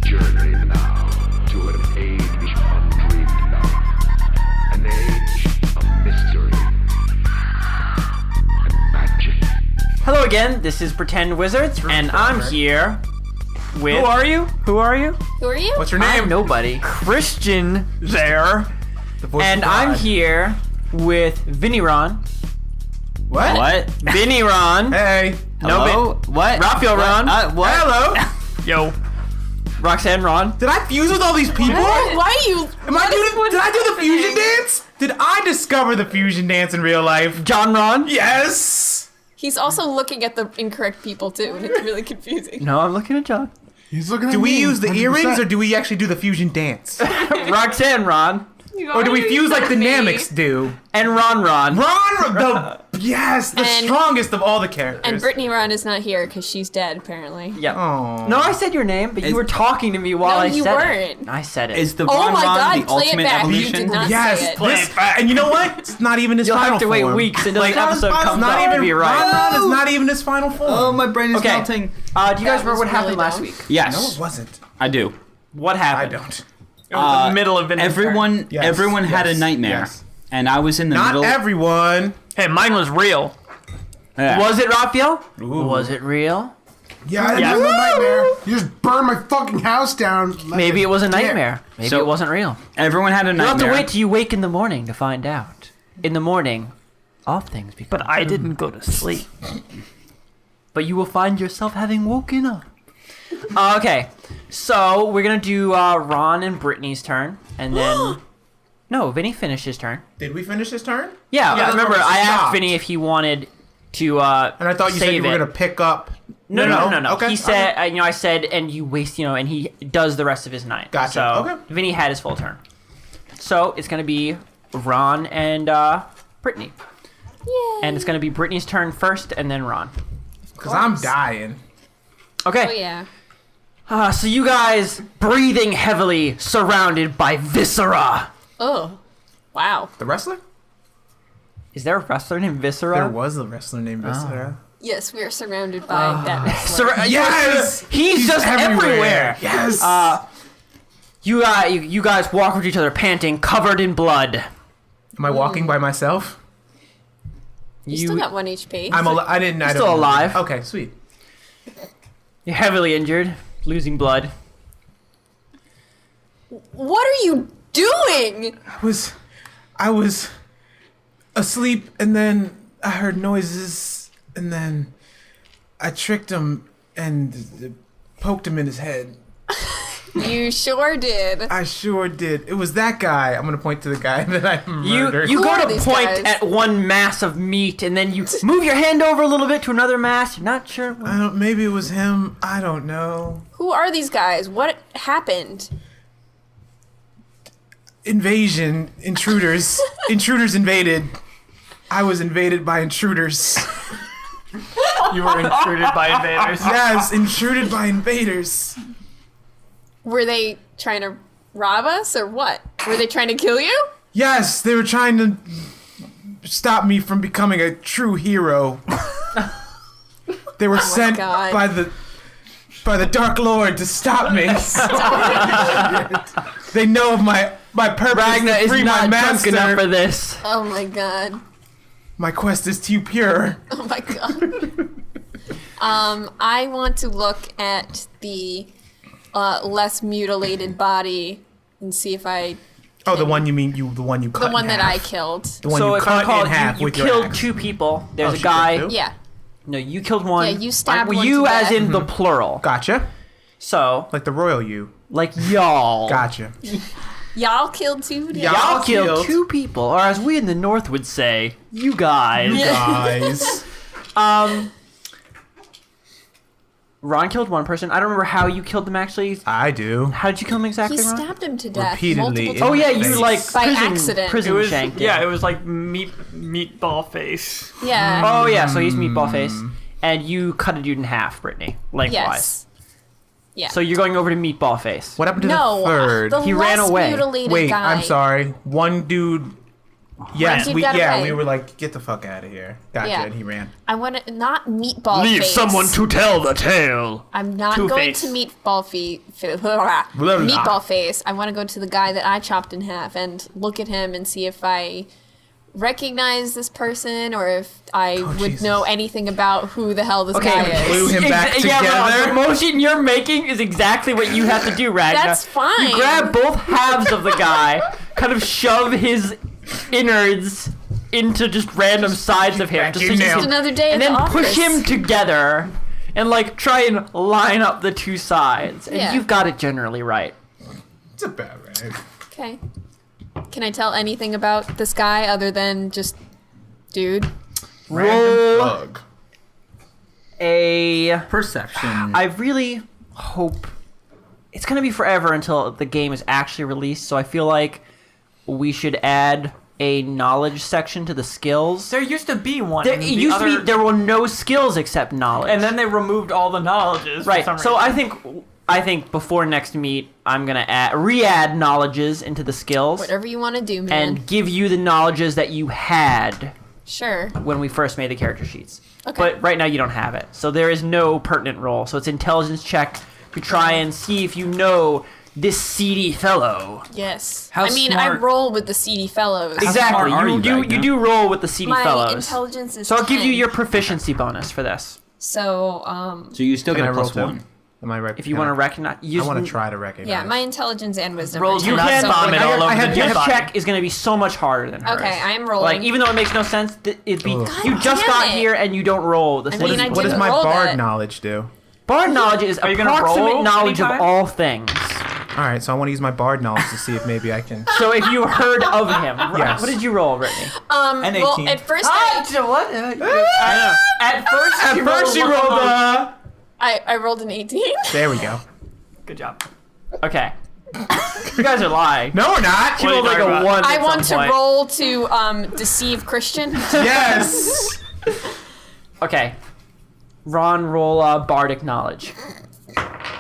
Journey now to an age undreamed of, an age of mystery and magic. Hello again, this is Pretend Wizards, and I'm here with... Who are you? Who are you? What's your name? I'm nobody. Christian there. The voice And of God. I'm here with Vinny Ron. What? What? Vinny Ron. Hey. Hello? What? Raphael Ron. What? Hello. Yo. Roxanne Ron. Did I fuse with all these people? Why are you? Did I do the fusion dance? Did I discover the fusion dance in real life? John Ron. Yes. He's also looking at the incorrect people too, and it's really confusing. No, I'm looking at John. He's looking at Do we me, use the 100%. earrings or do we actually do the fusion dance? Roxanne Ron. Or do we fuse like the Namex do? And Ron Ron. the And- strongest of all the characters. And Brittany Ron is not here because she's dead, apparently. Yep. Oh. No, I said your name, but you were talking to me while No, I you said weren't. it. I said it. Is the Oh Ron my Ron God, the play it ultimate back. You evolution? did not say Yes, it. this, and you know what? It's not even his You'll final have to wait form. weeks until the episode comes not out even to be right. Ron is not even his final form. Oh, my brain is Okay. melting. Do you guys That remember was what happened really last dumb. week? Yes, No, it wasn't. I do. What I happened? don't. It was the middle of Vinny's Everyone, Yes, everyone had a yes, nightmare, yes. and I was in the Not middle. everyone. Hey, mine was real. Yeah. Was it Raphael? Was it real? Yeah, I Yeah. had a nightmare. You just burned my fucking house down. like Maybe it was a dick. nightmare. Maybe So- it wasn't real. Everyone had a You'll have to nightmare. wait till you wake in the morning to find out. In the morning, all things become But I true. didn't go to sleep. But you will find yourself having woken up. Okay, so we're gonna do Ron and Brittany's turn, and then no, Vinny finished his turn. Did we finish his turn? Yeah, Yeah, remember no, I asked stopped. Vinny if he wanted to. And I thought you said you were it. gonna pick up. No. Okay. He said, I said, and you waste, and he does the rest of his night. Gotcha. So Okay. Vinny had his full turn. So it's gonna be Ron and Brittany, Yay. and it's gonna be Brittany's turn first, and then Ron. Because I'm dying. Okay. Oh yeah. So you guys breathing heavily, surrounded by viscera. Oh. Wow. The wrestler? Is there a wrestler named Viscera? There was a wrestler named Viscera. Yes, we are surrounded by that wrestler. Yes! He's just everywhere. Yes! You guys walk with each other, panting, covered in blood. Am I walking by myself? You still got 1 HP. I didn't. I still don't- alive. Okay, sweet. You're heavily injured, losing blood. What are you doing? I was asleep, and then I heard noises, and then I tricked him and poked him in his head. You sure did. I sure did. It was that guy. I'm gonna point to the guy that I murdered. You Who go are to these point guys? at one mass of meat, and then you move your hand over a little bit to another mass. You're not sure. I don't. Maybe it was him. I don't know. Who are these guys? What happened? Invasion. Intruders. Intruders invaded. I was invaded by intruders. You were intruded by invaders. Yes, intruded by invaders. Were they trying to rob us or what? Were they trying to kill you? Yes, they were trying to stop me from becoming a true hero. They were sent God. by the Dark Lord to stop me. They know of my purpose Ragna to is free my not drunk enough master. for this. Oh my god. My quest is too pure. Oh my god. I want to look at the less mutilated body and see if I Oh, the one you mean the one you cut the one in that half. I killed. The one So you if I cut call in half you with your killed axe. two people. There's Oh, a she guy. did too? Yeah. No, you killed one. Yeah, you stabbed one You to as death. in the plural. Gotcha. So, Like the royal you. like y'all. Gotcha. Y'all killed two? Y'all killed two people, or as we in the North would say, you guys. Guys. Ron killed one person. I don't remember how you killed them actually. I do. How did you kill him He exactly, Ron? stabbed him to death Repeatedly. multiple Oh times. yeah, you Face. like By prison, accident. prison It was shanked yeah, him. it was like meatball face. Yeah. Oh yeah, so he's meatball face, and you cut a dude in half, Brittany, lengthwise. Yes. Yeah. So you're going over to meatball face. What happened to no, the third? the He less ran away. mutilated Wait, guy. I'm sorry. One dude Yes, He we got away. we were like, get the fuck out of here. Gotcha, Yeah. and he ran. I want to not meatball Leave face. someone to tell the tale. I'm not Two-Face. going to meatball face. I want to go to the guy that I chopped in half and look at him and see if I recognize this person or if I would Jesus. know anything about who the hell this guy Glue is. him back Yeah, Ron, together. the motion you're making is exactly what you have to do, Ragna. That's fine. You grab both halves of the guy, kind of shove his innards into just random sides of him, back just in so you now. can- Another day and at then the push office. him together, and like try and line up the two sides. And Yeah. you've got it generally right. It's about right. Okay. Can I tell anything about this guy other than just dude? Roll Bug. a. Perception. I really hope it's gonna be forever until the game is actually released. So I feel like we should add a knowledge section to the skills. There used to be one. There, in it the used to other- be there were no skills except knowledge, and then they removed all the knowledges. for right. some So reason. I think before next meet, I'm gonna re-add knowledges into the skills Whatever you want to do, man. and give you the knowledges that you had Sure. when we first made the character sheets. Okay. But right now you don't have it, so there is no pertinent roll. So it's intelligence check to try and see if you know this seedy fellow. Yes. How I mean, I smart- roll with the seedy fellows. Exactly. smart are you, You Ragnar? do roll with the seedy My fellows. intelligence is So I'll give you 10. your proficiency bonus for this. So, So you still Can get I a roll plus too? one. Am I right? If you want to recognize, I want to try to recognize. yeah, my intelligence and wisdom. Roll are to 10, not so- vomit all over I the had dead your body. check is going to be so much harder than hers. Okay, I'm rolling. Like even though it makes no sense, it'd be Ugh. you God just damn got it. here and you don't roll the I same. mean, I What does didn't my roll bard that. knowledge do? Bard knowledge is Are you gonna approximate roll knowledge of anytime? all things. All right, so I want to use my bard knowledge to see if maybe I can. So if you heard of him, Yes. what did you roll, Brittany? And Well, 18. at first what? At first you rolled I rolled an 18. There we go. Good job. Okay. You guys are lying. No, we're not. She What are you rolled like talking a about? one. I at want some to point. roll to deceive Christian. Yes. Okay. Ron, roll bardic knowledge.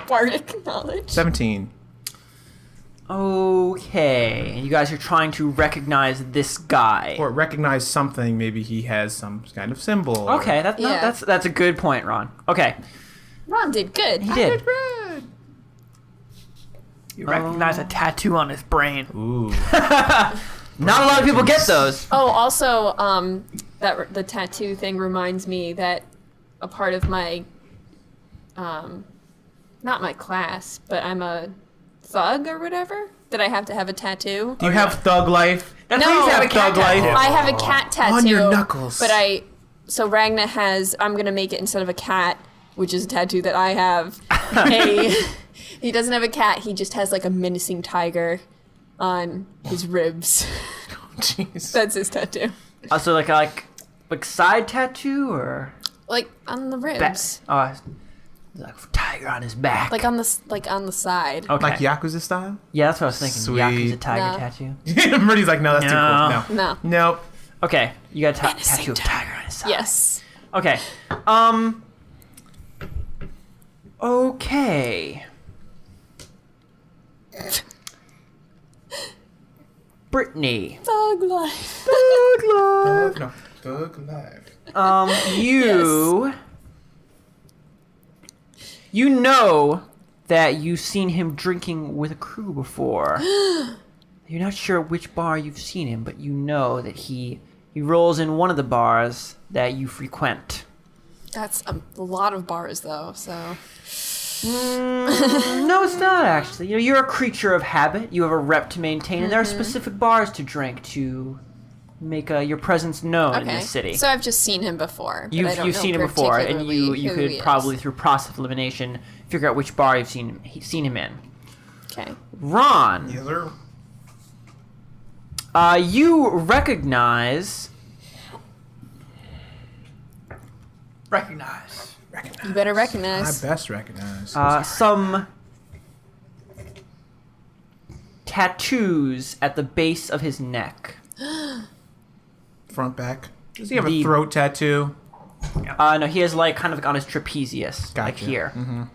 Bardic knowledge. 17. Okay. And you guys are trying to recognize this guy. Or recognize something. Maybe he has some kind of symbol. or- Okay, Yeah. that's a good point, Ron. Okay. Ron did good. He did. You recognize a tattoo on his brain. Ooh. Not a lot of people get those. Oh, also, that the tattoo thing reminds me that a part of my, not my class, but I'm a thug or whatever. That I have to have a tattoo. Do you have thug life? That's No, why you have a I cat thug life. tattoo. I have a cat tattoo On your knuckles. But so Ragna has. I'm gonna make it instead of a cat, which is a tattoo that I have. He doesn't have a cat. He just has like a menacing tiger on his ribs. Jeez. That's his tattoo. So like side tattoo or Like on the back? ribs. Oh, like tiger on his back. Like on the side. okay. Like Yakuza style? Yeah, that's what I was thinking. Sweet. Yakuza tiger No. tattoo. Murdy's like, no, that's too No. cool. No. No. Nope. Okay, you got a Menacing tattoo of tiger on his side. Yes. Okay. Okay. Brittany. Thug life. No. Thug life. You know that you've seen him drinking with a crew before. You're not sure which bar you've seen him, but you know that he rolls in one of the bars that you frequent. That's a lot of bars though, so. No, it's not actually. You know, you're a creature of habit. You have a rep to maintain, and there are specific bars to drink to make your presence known in Okay. this city. So I've just seen him before. But I don't You've know seen him before, and particularly you who could he is. probably through process of elimination figure out which bar you've seen him in. Okay. Ron, Yes, sir. you recognize Recognize. You better I recognize. best recognize. some tattoos at the base of his neck. Front, back. Does he have The- a throat tattoo? No, he has like kind of on his trapezius, like Gotcha. here.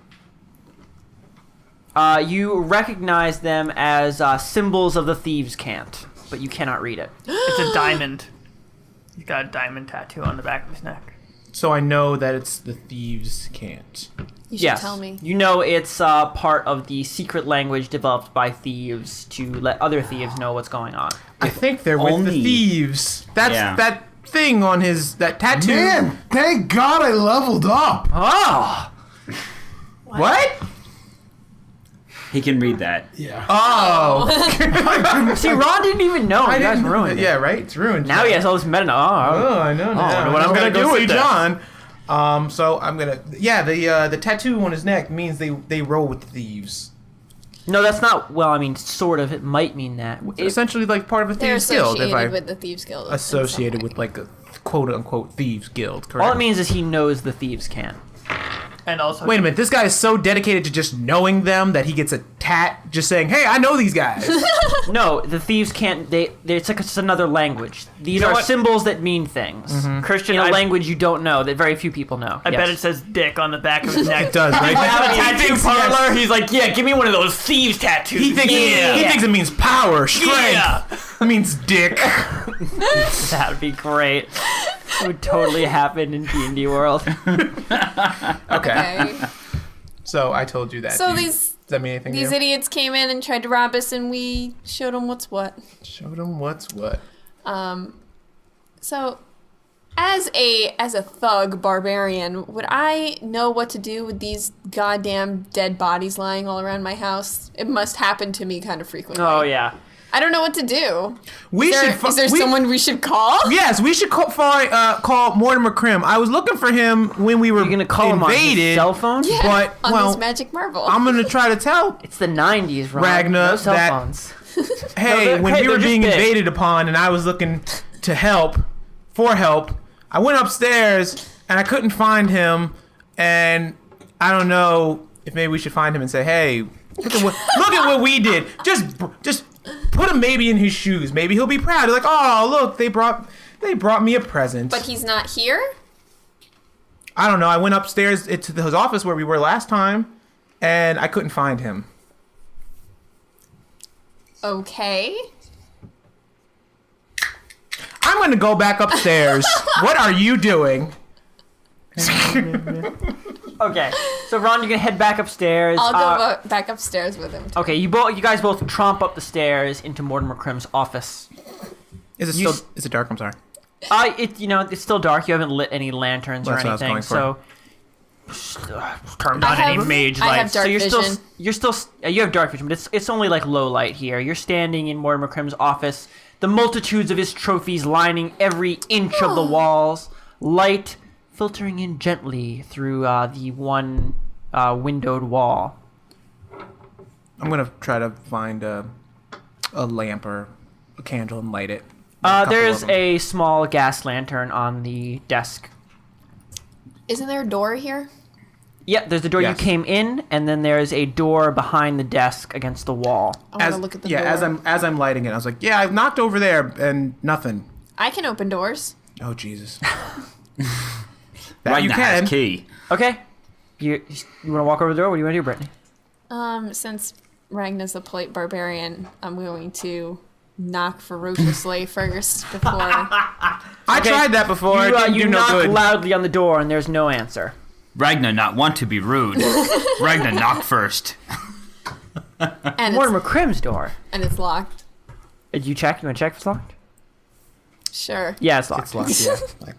You recognize them as symbols of the thieves' cant. but you cannot read it. It's a diamond. He's got a diamond tattoo on the back of his neck. So I know that it's the thieves' cant. You should Yes. tell me. You know it's part of the secret language developed by thieves to let other thieves know what's going on. I think they're with the only- thieves. That's Yeah. that thing on that tattoo. Man, thank God I leveled up. Oh. What? He can read that. Yeah. Oh. See, Ron didn't even know. You guys ruined it. Yeah, right? It's ruined. Now he has all this meta. Oh, I know now. I wonder what I I'm gotta gonna do go with see this. John. So I'm gonna. Yeah, the tattoo on his neck means they roll with the thieves. No, that's not. Well, I mean, sort of. It might mean that. It's essentially like part of a They're thieves guild. If associated I with the Thieves Guild. in some associated way. with like a quote unquote thieves guild. Correct. All it means is he knows the thieves can. And also, Wait a minute, this guy is so dedicated to just knowing them that he gets a tat just saying, "Hey, I know these guys." No, the thieves can't. It's like it's another language. These know are what? symbols that mean things. Christian, In a I language you don't know that very few people know. I bet it says dick on the back of his neck. It does, right? I have a He tattoo thinks- parlor. yes. He's like, yeah, give me one of those thieves tattoos. He thinks he thinks it means power, strength. Yeah. It means dick. That would be great. It would totally happen in D&D world. Okay. Okay. So I told you that. So Does that mean anything to these you? idiots came in and tried to rob us, and we showed them what's what. Showed him what's what. So, as a thug barbarian, would I know what to do with these goddamn dead bodies lying all around my house? It must happen to me kind of frequently. Oh yeah. I don't know what to do. Is there we- someone we should call? Yes, we should call Mortimer Krim. I was looking for him when we were You're gonna call him on his invaded. cell phone? Yeah, But, on well, this magic marble. I'm gonna try to tell. It's the 90s, Ron. Ragna, No cell that- phones. Hey, when hey, we were they're just being big. invaded upon, and I was looking to help, I went upstairs and I couldn't find him, and I don't know if maybe we should find him and say, "Hey, look at what we did." Just put him maybe in his shoes. Maybe he'll be proud. He's like, "Oh, look, they brought me a present." But he's not here? I don't know. I went upstairs to his office where we were last time, and I couldn't find him. Okay. I'm gonna go back upstairs. What are you doing? Okay, so Ron, you're gonna head back upstairs. I'll go back upstairs with him. Okay, you guys both tromp up the stairs into Mortimer Krim's office. Is You it dark? I'm sorry. It's still dark. You haven't lit any lanterns or That's what I was anything, going so turned on any mage I have lights. dark so vision. you have dark vision, but it's only like low light here. You're standing in Mortimer Krim's office. The multitudes of his trophies lining every inch of the walls. Light filtering in gently through the one windowed wall. I'm gonna try to find a lamp or a candle and light it. There's a small gas lantern on the desk. Isn't there a door here? Yeah, there's the door Yes. you came in, and then there's a door behind the desk against the wall. I want to look at the door. as I'm lighting it, I was like, yeah, I've knocked over there and nothing. I can open doors. Oh Jesus. That Ragna you has can. key. Okay. You want to walk over the door? What do you want to do, Brittany? Since Ragna's a polite barbarian, I'm going to knock ferociously first before. I tried that before. It didn't You do no knock good. loudly on the door, and there's no answer. Ragna not want to be rude. Ragna knock first. And Mortimer Krim's door. it's locked. Did you check? You want to check if it's locked? Sure. Yeah, it's locked. It's locked. Yeah. Like,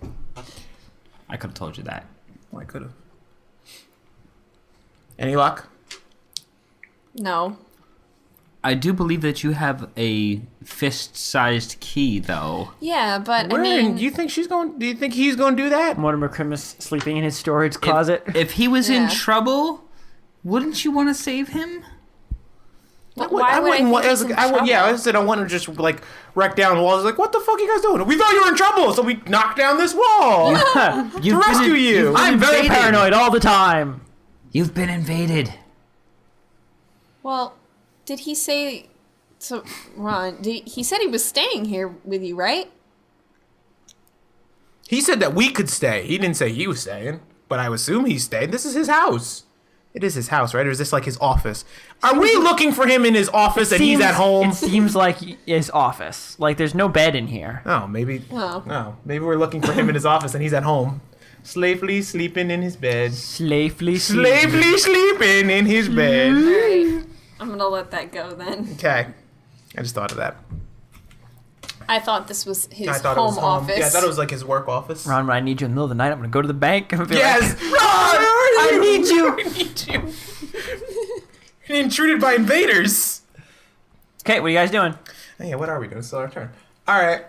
I could have told you that. I could have. Any luck? No. I do believe that you have a fist-sized key, though. Yeah, but Where? I mean, Do you think he's going to do that? Mortimer Krim is sleeping in his storage closet. If he was in Yeah. trouble, wouldn't you want to save him? why would I wouldn't think want- he's in I would, yeah, I trouble? said I want to just like wreck down the walls. I was like, what the fuck are you guys doing? We thought you were in trouble, so we knocked down this wall. You've rescue you. you've been I'm very invaded. paranoid all the time. You've been invaded. Well, did he say? So, Ron, he said he was staying here with you, right? He said that we could stay. He didn't say he was staying, but I assume he stayed. This is his house. It is his house, right? Or is this like his office? Are we looking for him in his office and he's at home? It seems like his office. Like there's no bed in here. Oh, maybe. Oh. No, maybe we're looking for him in his office and he's at home, slavely sleeping in his bed. Slavely Sleeping in his bed. Alright. I'm gonna let that go then. Okay, I just thought of that. I thought this was his I thought home it was home. office. Yeah, I thought it was like his work office. Ron, when I need you in the middle of the night, I'm gonna go to the bank and be Yes, like, Ron, I need you. I need you. You're intruded by invaders. Okay, what are you guys doing? Oh, yeah, what are we doing? It's still our turn. All right.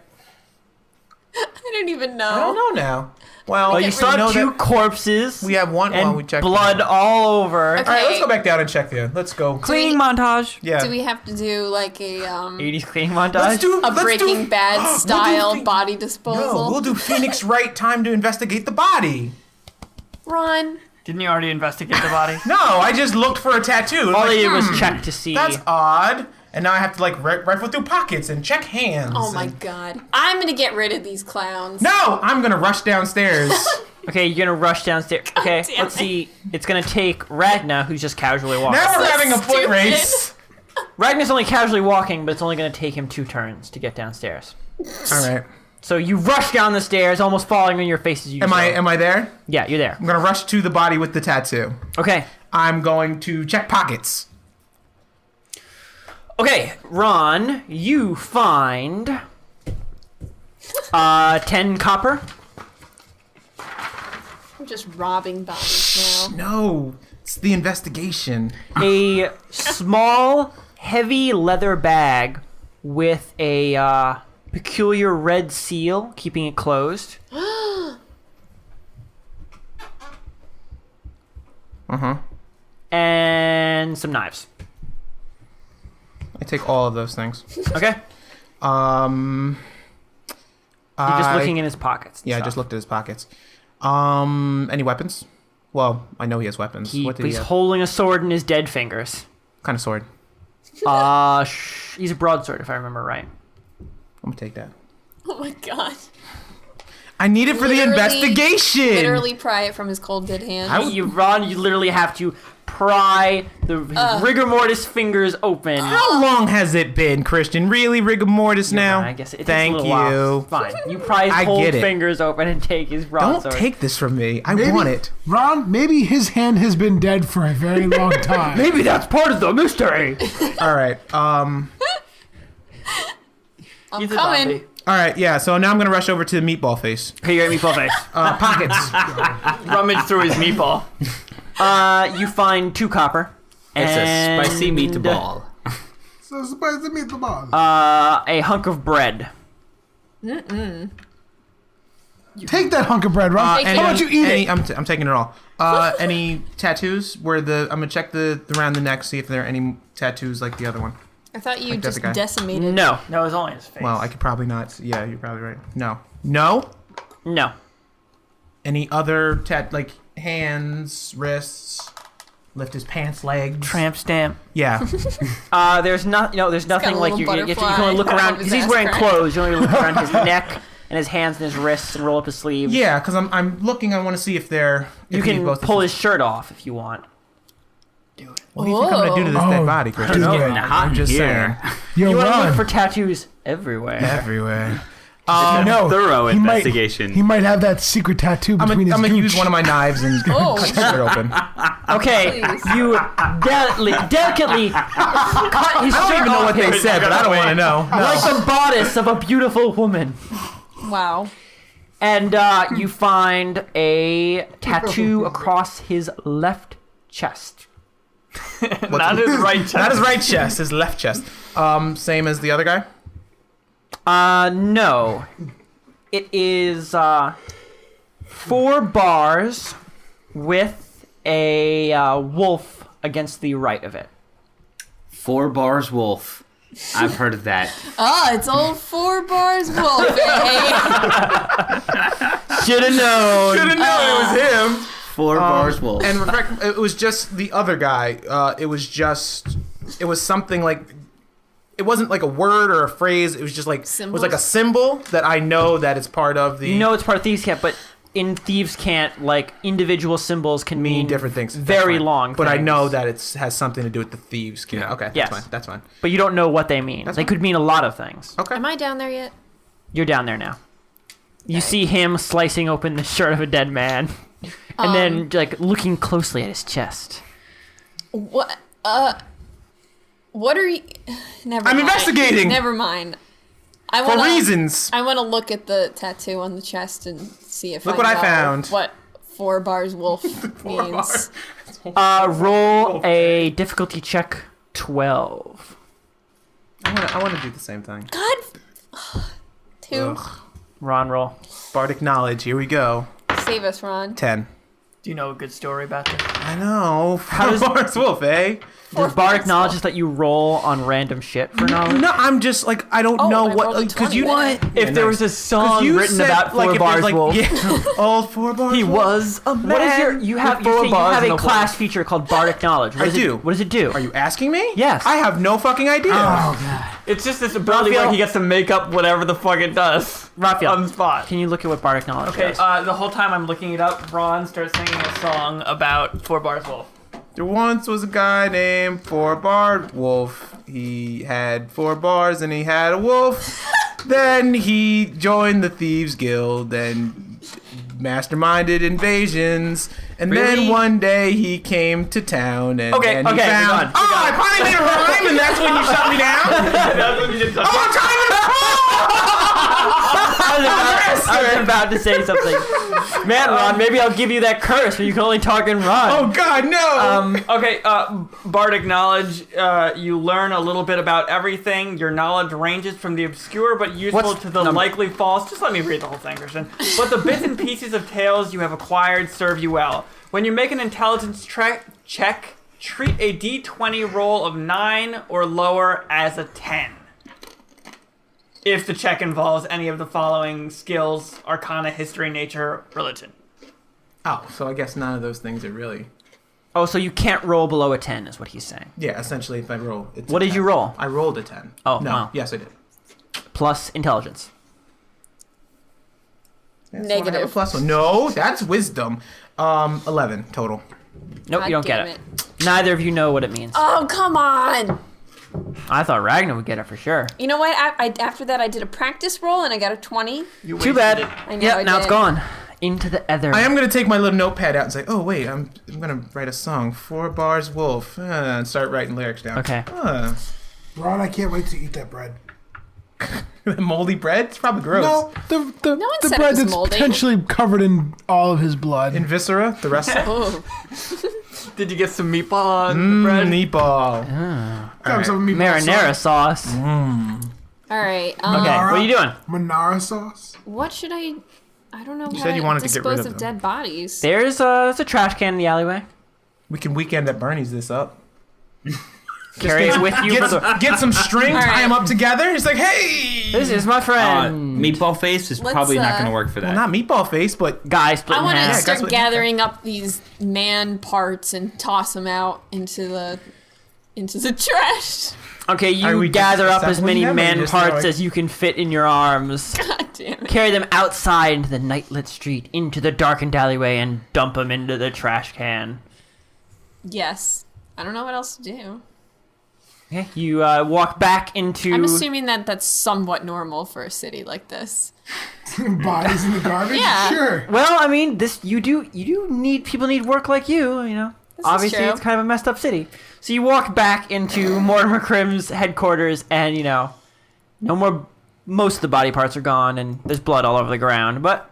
I don't even know. I don't know now. Well, Well, you saw know two that corpses. we have one. and Well, we checked blood all over. Okay. All right, let's go back down and check the. Let's go. Cleaning montage. Yeah. Do we have to do like a 80s cleaning montage. Let's do a Breaking Bad we'll do style Phoe- body No, disposal? we'll do Phoenix Wright time to investigate the body. Ron. Didn't you already investigate the body? No, I just looked for a tattoo. All Like, they did was check to see. That's odd. And now I have to like rifle through pockets and check hands. Oh my god. I'm gonna get rid of these clowns. No, I'm gonna rush downstairs. Okay, you're gonna rush downstairs. Okay, damn let's it. see. It's gonna take Ragna, who's just casually walking. Now we're So having a foot stupid. race. Ragna's only casually walking, but it's only gonna take him 2 turns to get downstairs. All right. So you rush down the stairs, almost falling on your face as you Am I there? Yeah, you're there. I'm gonna rush to the body with the tattoo. Okay. I'm going to check pockets. Okay, Ron, you find 10 copper. I'm just robbing bodies now. No, it's the investigation. A small, heavy leather bag with a peculiar red seal, keeping it closed. And some knives. I take all of those things. Okay? Um. You're just looking in his pockets. and Yeah, I stuff. just looked at his pockets. Any weapons? Well, I know he has weapons. What did he He's have? holding a sword in his dead fingers. What kind of sword? He's a broadsword, if I remember right. I'm gonna take that. Oh my god. I need it for the Literally- investigation. Literally pry it from his cold dead hand. Ron, you literally have to pry his rigor mortis fingers open. How long has it been, Christian? Really, rigor mortis now? I guess it takes Thank a little while. you. Fine. You pry his I cold get it. fingers open and take his Don't broadsword. take this from me. I Maybe- want it. Ron, maybe his hand has been dead for a very long time. Maybe that's part of the mystery. All right. I'm He's a coming. zombie. All right. Yeah. So now I'm gonna rush over to Meatball Face. Here, you're at meatball face. Pockets. Rummage through his meatball. You find 2 copper. It's a spicy and, meatball. So supposed to meet the ball. A hunk of bread. Take that hunk of bread, Ron. Take How it. about you eat it? I'm taking it all. Any tattoos? I'm gonna check the around the neck, see if there are any tattoos like the other one. I thought you Like the just other guy. decimated. No. No, it's only his face. Well, I could probably not. Yeah, you're probably right. No. No. No. Any other like hands, wrists, lift his pants, legs. Tramp stamp. Yeah. There's not. There's nothing a like little you can butterfly only look on around his because he's ass wearing crack. clothes. You only look around his neck and his hands and his wrists and roll up his sleeves. Yeah, because I'm looking. I want to see if they're. You if he's can both- pull his shirt off if you want. What do you think I'm gonna do to this Oh. dead body, Christian? Do Getting it. hot I'm in just here. Yo, You want to Ron. look for tattoos everywhere. Everywhere. no, Thorough he might- investigation. He might have that secret tattoo I'm between gonna his use gooch. one of my knives and Oh. cut his shirt open. Okay, Please. you delicately cut his I don't shirt even know off what they said, but I don't want to know. No. like the bodice of a beautiful woman. Wow. And you find a tattoo across his left chest. Not his right chest. Not his right chest, his left chest. Same as the other guy. No. It is 4 bars with a wolf against the right of it. 4 bars wolf. I've heard of that. It's old 4 bars wolf. Should have known. Should have known it was him. 4 bars wolf. And it was just the other guy. It was something like, it wasn't like a word or a phrase. It was just like, it was like a symbol that I know that it's part of the. Oh. You know it's part of thieves' camp, but in Thieves' Cant, like, individual symbols can mean different things. That's very fine. long But I things. know that it has something to do with the thieves. Yeah. Okay, Yes. that's fine. But you don't know what they mean. That's They fine. could mean a lot of things. Okay. Am I down there yet? You're down there now. You see him slicing open the shirt of a dead man, and then like looking closely at his chest. What? What are you? Never. I'm mind. investigating. Never mind. I For wanna, reasons. I want to look at the tattoo on the chest and see if Look what I know found. What 4 bars wolf means? Roll a difficulty check 12. I want to do the same thing. God. 2. Ugh. Ron, roll. Bardic knowledge. Here we go. Save us, Ron. 10. Do you know a good story about this? I know. How does- Bars Wolf, eh? Does Bardic knowledge just that you roll on random shit for knowledge? No, I'm just like I don't Oh, know I what rolled a because 20 you then. If there was a song you written said, about like, Four if there's, Bars like, Wolf, Yeah, all 4 bars. he Wolf? was a man. What is your? You have with 4 you bars have and a a class wolf. feature called Bardic knowledge. What I does do. What does it do? Are you asking me? Yes. I have no fucking idea. It's just this ability Raphael- where he gets to make up whatever the fuck it does Raphael, on the spot. Can you look at what Bardic knowledge Okay, does? the whole time I'm looking it up, Ron starts singing a song about 4 bars wolf. There once was a guy named 4 Bar Wolf. He had 4 bars and he had a wolf. Then he joined the Thieves Guild and masterminded invasions. And Really? then one day he came to town and, Okay, and he okay, found. we're done. Oh, I finally made a rhyme and that's when you shut me down? That's what you did. Oh, I'm trying I was about to say something. Man, Ron, maybe I'll give you that curse where you can only talk and run. Oh, God, no. Okay, bardic knowledge. You learn a little bit about everything. Your knowledge ranges from the obscure but useful What's to the number? likely false. Just let me read the whole thing, Christian. But the bits and pieces of tales you have acquired serve you well. When you make an intelligence check, treat a d20 roll of 9 or lower as a 10. If the check involves any of the following skills: Arcana, History, Nature, Religion. Oh, so I guess none of those things are really. Oh, so you can't roll below a 10 is what he's saying. Yeah, essentially, if I roll. It's What a did 10. you roll? I rolled a 10. Oh, no. wow. Yes, I did. Plus intelligence. Yeah, so I have a Negative. plus 1. No, that's wisdom. 11 total. Nope, God you don't get damn it. Neither of you know what it means. Oh, come on. I thought Ragnar would get it for sure. You know what? After that, I did a practice roll and I got a 20. You Too wasted bad. it. I know Yep, I now it's did. gone. Into the ether. I am going to take my little notepad out and say, oh, wait, I'm going to write a song. 4 bars wolf. And start writing lyrics down. Okay. Ron, I can't wait to eat that bread. Moldy bread? It's probably gross. No, the one the said it bread was that's moldy. potentially covered in all of his blood. In viscera, the rest. Oh. Did you get some meatball on the bread? Meatball. Got some meatball Marinara sauce. All right. Okay, what are you doing? Manara sauce. What should I don't know. You how said you to wanted to get dispose rid of of them. dead bodies. There's a trash can in the alleyway. We can weekend at Bernie's this up. Carry it with you Get, for the... get some string, All tie right. them up together. It's like, hey! This is my friend. Meatball face is Let's, probably not going to work for that. Well, not meatball face, but Guy split I in want to half. that's start what- gathering up these man parts and toss them out into the trash. Okay, Are you we gather just up as many assembling them, or man just parts throwing- as you can fit in your arms. God damn it. Carry them outside into the night-lit street, into the darkened alleyway, and dump them into the trash can. Yes. I don't know what else to do. Okay, you walk back into... I'm assuming that that's somewhat normal for a city like this. Bodies in the garbage. Yeah. Sure. Well, I mean, you do need people need work like you know. This is Obviously, true. it's kind of a messed up city. So you walk back into Mortimer Crim's headquarters, and no more. Most of the body parts are gone, and there's blood all over the ground, but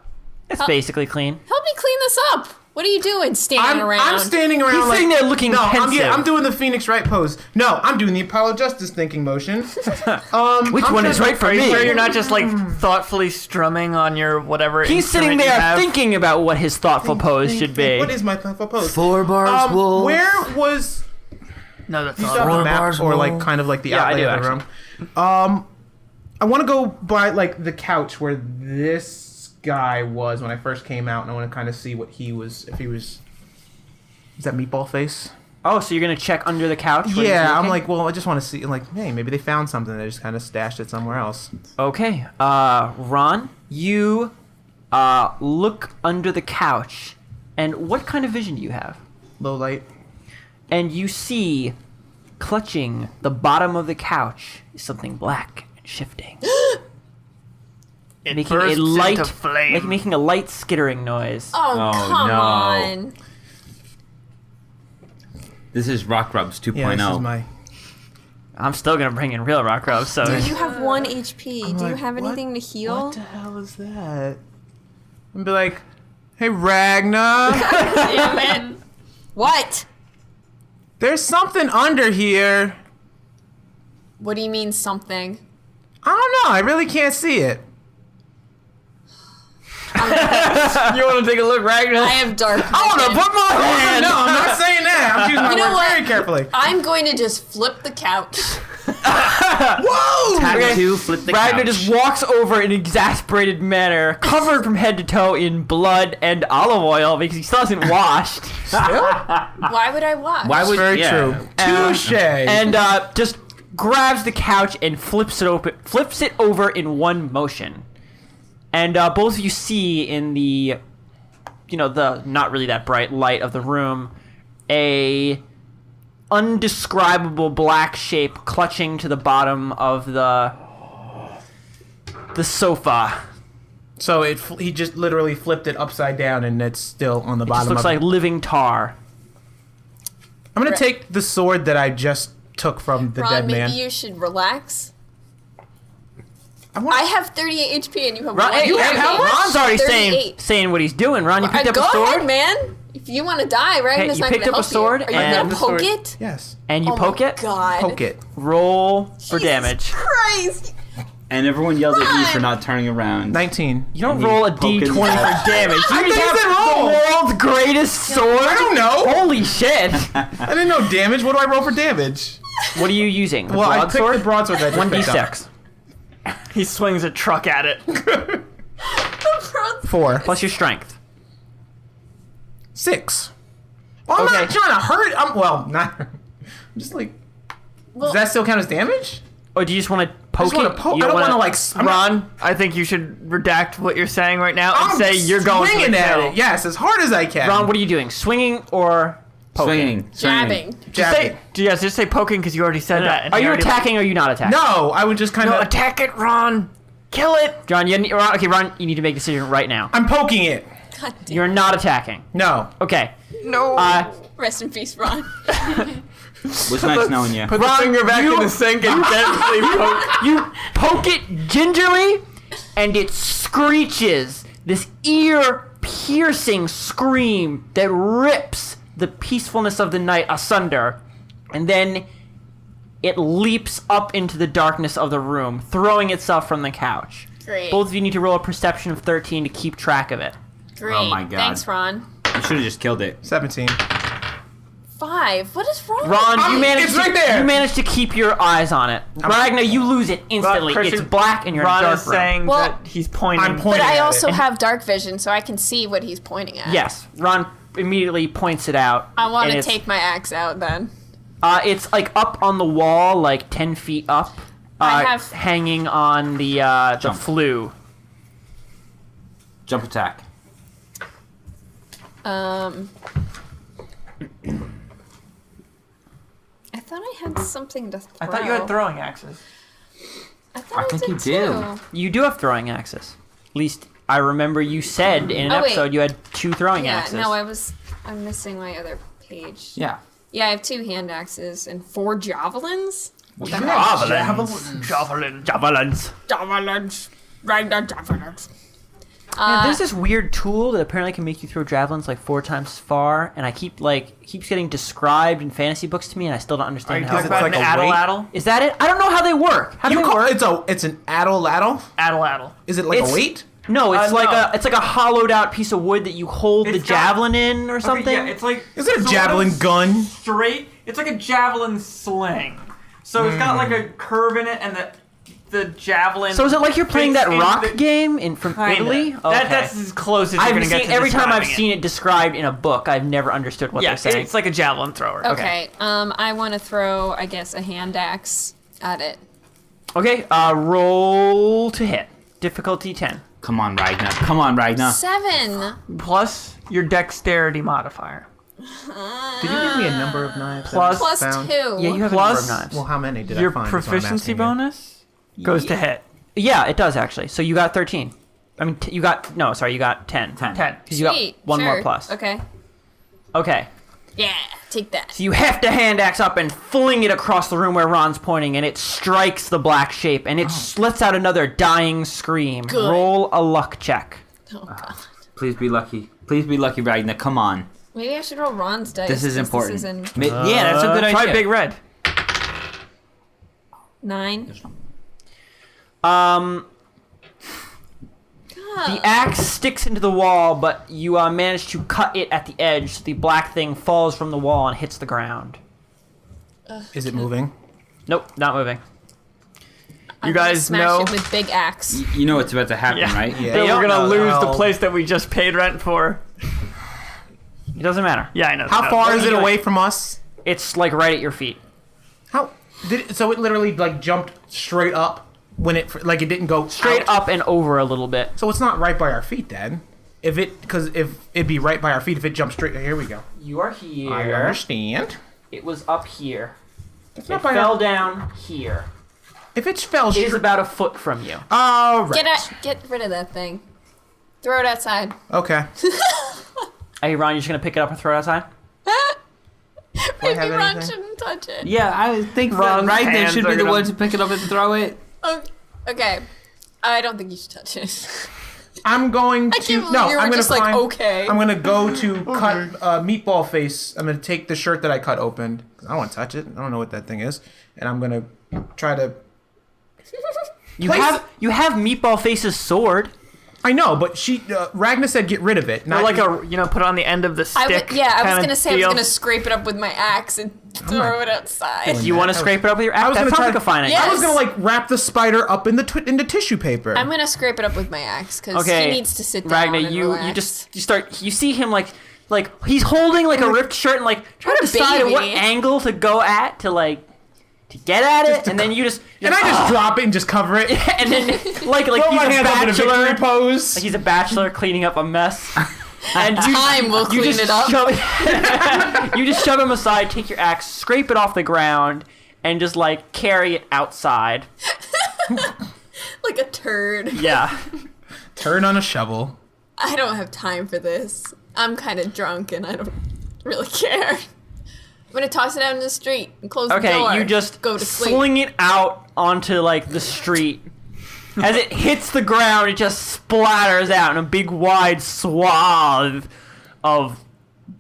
it's basically clean. Help me clean this up. What are you doing standing around? I'm standing around He's like... sitting there looking no, pensive. I'm doing the Phoenix Wright pose. No, I'm doing the Apollo Justice thinking motion. Which I'm one is trying- right for Are you me? sure you're not just like thoughtfully strumming on your whatever? He's sitting instrument you there have? thinking about what his thoughtful pose should be. What is my thoughtful pose? 4 bars wolf. Where was... No, that's You not. saw the Four map bars or like wolf. kind of like the Yeah, I outlay do, of the room? I want to go by like the couch where this guy was when I first came out, and I want to kind of see what he was. If he was, is that meatball face? Oh, so you're gonna check under the couch? where he's Yeah, I'm looking? like, well, I just want to see. Like, hey, maybe they found something. They just kind of stashed it somewhere else. Okay, Ron, you look under the couch. And what kind of vision do you have? Low light. And you see, clutching the bottom of the couch, is something black and shifting. It making bursts a light, into flame. making a light skittering noise. Oh, come no. on. This is Rock Rubs 2.0. Yeah, this is my. I'm still gonna bring in real rock rubs. So You have 1 HP. Do you like, have what- anything to heal? What the hell is that? And be like, hey Ragna, Damn it. What? there's something under here. What do you mean something? I don't know. I really can't see it. You want to take a look, Ragnar? I have dark vision. I want to put my hand. No, I'm not saying that. I'm choosing my You know words what? very carefully. I'm going to just flip the couch. Whoa! Tattoo, flip the Ragnar couch. just walks over in an exasperated manner, covered from head to toe in blood and olive oil because he still hasn't washed. Why would I watch? Why would Very yeah. true. Touche. And just grabs the couch and flips it over in one motion. And both of you see in the, the not really that bright light of the room, a undescribable black shape clutching to the bottom of the sofa. So he just literally flipped it upside down, and it's still on the It bottom. just looks of like it. living tar. I'm gonna take the sword that I just took from the Ron, dead maybe man. you should relax. I want. I have 38 HP and you have Ron, 1 you HP. have how much? Ron's already 38. saying what he's doing. Ron, you picked up Go a sword ahead, man. If you want to die, Ragnar's you not picked going to up a help sword you. Are you and- going to poke Sword. it? Yes. and you Oh poke my it. God. Poke it. Roll for Jesus damage. Christ. And everyone yelled at me for Run! not turning around. 19. You don't And you roll a poke it in d20 the head. for damage. You I just think have it's a roll. the world's greatest sword. I don't know. Holy shit! I didn't know damage. What do I roll for damage? What are you using? The Well, I picked broadsword? the broadsword that I just picked up. 1d6 He swings a truck at it. 4. plus your strength. 6. Well, I'm Okay. not trying to hurt. Not. I'm just like. Does that still count as damage? Or do you just want to poke just wanna it? poke- You I don't wanna- wanna, like, I'm not- Ron, I think you should redact what you're saying right now and I'm say you're going for the swinging at kill. it. Yes, as hard as I can. Ron, what are you doing? Swinging or poking? Swinging. Jabbing. Just say, Jabbing. yes, just say poking because you already said that. and Are he you already- attacking or are you not attacking? No, I would just kind No, of. attack it, Ron. Kill it. Ron, Ron, you need to make a decision right now. I'm poking it. God damn. You're not attacking. No. Okay. No. Rest in peace, Ron. What's nice knowing you? Put the finger back in the sink and gently poke. You poke it gingerly, and it screeches this ear-piercing scream that rips the peacefulness of the night asunder, and then it leaps up into the darkness of the room, throwing itself from the couch. Great. Both of you need to roll a perception of 13 to keep track of it. Great. Oh my God. Thanks, Ron. You should have just killed it. 17. 5. What is wrong? Ron, you managed it's right there. You managed to keep your eyes on it. Ragnar, you lose it instantly. Christian- It's black and you're Ron in a dark is room. saying Well, that he's pointing. I'm pointing. But I at also it. have dark vision, so I can see what he's pointing at. Yes, Ron immediately points it out. I want and to it's- take my axe out then. It's like up on the wall, like 10 feet up. I have- hanging on the Jump. flue. Jump attack. I thought I had something to throw. I thought you had throwing axes. I thought I think did you do. too. You do have throwing axes. At least I remember you said in an Oh, wait. episode you had 2 throwing Yeah, axes. no, I'm missing my other page. Yeah. Yeah, I have 2 hand axes and 4 javelins. Javelins. Javelins. Javelins. Ragnar javelins. Yeah, there's this weird tool that apparently can make you throw javelins like 4 times as far, and I keeps getting described in fantasy books to me, and I still don't Are you understand how. talking It about works. an like a weight? addle-addle? Is that it? I don't know how they work. How do You they call work? it's an addle-addle? Addle-addle. Is it like It's- a weight? No, it's No. like a hollowed out piece of wood that you hold the It's got- javelin in or something. Okay, yeah, it's like Is it a sort of javelin gun? Straight. It's like a javelin sling. So it's got like a curve in it, and the javelin. So is it like you're playing fits that into rock the- game from Kinda. Italy? That's as close as you're I've gonna seen get to every time I've describing seen it described in a book. I've never understood what Yeah, they're saying. it's like a javelin thrower. Okay. I want to throw, I guess, a hand axe at it. Okay, roll to hit. Difficulty 10. Come on, Ragna. Come on, Ragna. 7. Plus your dexterity modifier. Did you give me a number of knives? Plus- Plus found? 2. Yeah, you have Plus- a number of knives. Well, how many did Your I find? is what I'm proficiency asking you. bonus goes to hit. Yeah, it does actually. So you got 13. I mean, you got 10. 10. 'Cause you got Sweet, one more sure. plus. Okay. Okay. Yeah, take that. So you heft a hand axe up and fling it across the room where Ron's pointing, and it strikes the black shape, and it lets out another dying scream. Good. Roll a luck check. Oh, God. Please be lucky. Please be lucky, Ragna. Come on. Maybe I should roll Ron's dice. This is 'cause important. This is Yeah, that's a good idea. Try Big Red. 9. The axe sticks into the wall, but you manage to cut it at the edge, so the black thing falls from the wall and hits the ground. Is it moving? Nope, not moving. I'm guys gonna smash know- it with big axe. You know what's about to happen, Yeah. right? Yeah. That don't we're gonna know lose the how- place that we just paid rent for. It doesn't matter. Yeah, I know. How No. far is it doing? away from us? It's like right at your feet. How did it, so it literally like jumped straight up when it like it didn't go Straight out? up and over a little bit. So it's not right by our feet then. If it'd be right by our feet if it jumped straight. Here we go. You are here. I understand. It was up here. It's It not by fell our, down here. if it fell It is straight. about a foot from you. All right. Get rid of that thing. Throw it outside. Okay. Hey, Ron, you're just gonna pick it up and throw it outside? Maybe have Ron anything? shouldn't touch it. Yeah, I think that Ron's Ragna hands should are be the gonna- one to pick it up and throw it. Oh, okay. I don't think you should touch it. I'm going I to can't believe no. you were I'm gonna just like, find, okay. I'm gonna go to cut meatball face. I'm gonna take the shirt that I cut open. I don't want to touch it. I don't know what that thing is, and I'm gonna try to. You Place- have Meatball Face's sword. I know, but Ragna said get rid of it. Or Not like put it on the end of the I stick. was kinda gonna say I was deal. gonna scrape it up with my axe and throw it outside. Do you want to scrape it up with your axe? I was That gonna sounds try. like a fine idea. Yeah. I was gonna like wrap the spider up in the into tissue paper. I'm gonna scrape it up with my axe because Okay, he needs to sit down. Ragna, and you relax. you see him like he's holding like a ripped shirt and like trying to What a decide at what baby. angle to go at to get at it, and then you just and I just drop it and just cover it. and then like Throw he's my a hands up in a bachelor, victory pose. like he's a bachelor cleaning up a mess. And Time will clean just it up. you just shove him aside, take your axe, scrape it off the ground, and just like carry it outside. Like a turd. Yeah. Turn on a shovel. I don't have time for this. I'm kind of drunk and I don't really care. I'm gonna toss it out in the street and close the door. Okay, you just go to sleep. sling it out onto like the street. As it hits the ground, it just splatters out in a big wide swath of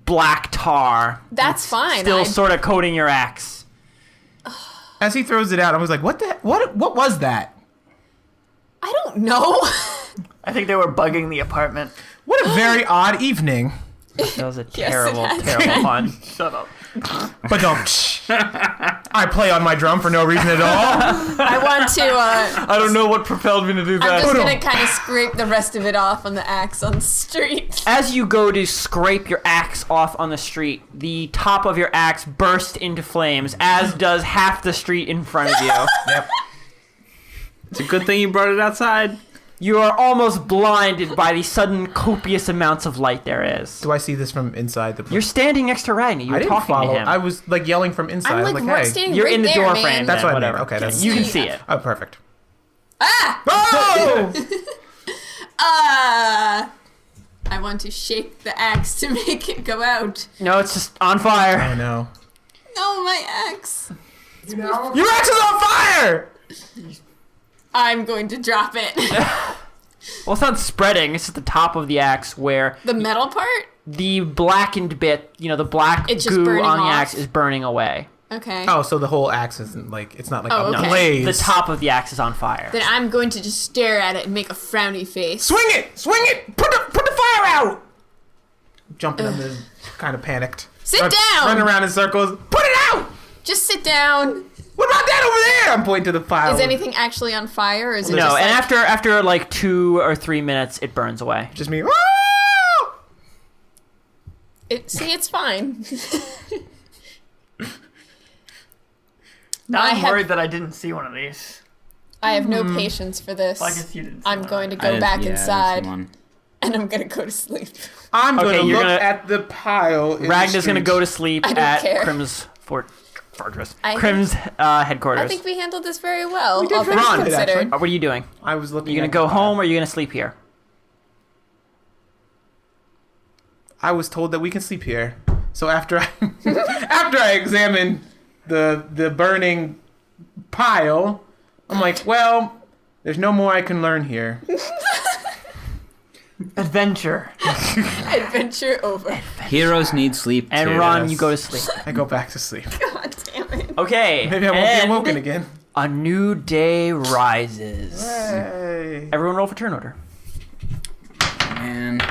black tar. That's fine. Still sort of coating your axe. As he throws it out, I was like, what was that? I don't know. I think they were bugging the apartment. What a very odd evening. That was a Yes, it terrible, has terrible pun. Shut up. But don't. I play on my drum for no reason at all. I want to. I don't know what propelled me to do I'm that. just gonna kind of scrape the rest of it off on the axe on the street. As you go to scrape your axe off on the street, the top of your axe bursts into flames, as does half the street in front of you. Yep. It's a good thing you brought it outside. You are almost blinded by the sudden copious amounts of light there is. Do I see this from inside the place? You're standing next to Ragna. You I were didn't talking follow. to him. I was like yelling from inside. I'm I was like, like, hey. standing You're right in the there, door man. frame. That's then, what I mean. whatever. Okay, that's You can see it. Oh, perfect. Ah! Oh! I want to shake the axe to make it go out. No, it's just on fire. Oh no. No, my axe. You know? Your axe is on fire! I'm going to drop it. Well, it's not spreading. It's at the top of the axe where The metal part? the blackened bit, the black It's just goo burning on the off? axe is burning away. Okay. Oh, so the whole axe isn't like, it's not like Oh, a okay. blaze. The top of the axe is on fire. Then I'm going to just stare at it and make a frowny face. Swing it! Swing it! Put the fire out! Jumping in the kind of panicked. Sit down! Running around in circles. Put it out! Just sit down. What about that over there? I'm pointing to the fire. Is anything actually on fire, or is it No, just and like, after like 2 or 3 minutes, it burns away. Just me. See, it's fine. Now I I'm have- worried that I didn't see one of these. I have no patience for this. Well, I guess you didn't. I'm going to I go back didn't see inside one. and I'm going to go to sleep. I'm Okay, gonna you're look gonna- at the pile. in the Ragnar's gonna street. go to sleep I don't at care. Crim's fortress. I Crim's headquarters. I think we handled this very well. did All very things good, considered. actually. What are you doing? I was looking. You gonna at go the pile. home or are you gonna sleep here? I was told that we can sleep here. So after I after I examine the burning pile, I'm like, well, there's no more I can learn here. Adventure. Adventure over. Heroes need sleep And too. Ron, Yes. you go to sleep. I go back to sleep. God damn it. Okay. Maybe I won't and be awoken again. A new day rises. Hey. Everyone roll for turn order. Man.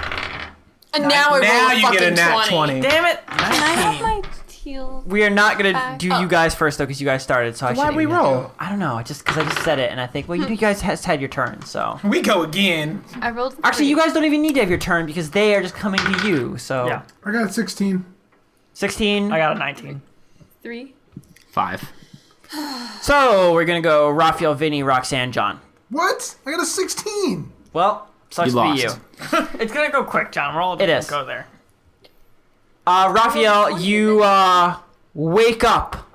And now I roll Now a you fucking get a nat 20. Damn it! Can I have my teal? We are not gonna Back. do you guys first though, because you guys started. So I Why'd should. we roll? I don't know. Because I just said it, and I think, well, you guys has had your turn. So We go again. I rolled. actually, three. you guys don't even need to have your turn because they are just coming to you. So Yeah. I got a 16. 16. I got a 19. 3. 5. So we're gonna go Raphael, Vinny, Roxanne, John. What? I got a 16. Well, sucks You to be lost. you. It's gonna go quick, John. We're all It just is. gonna go there. Raphael, you wake up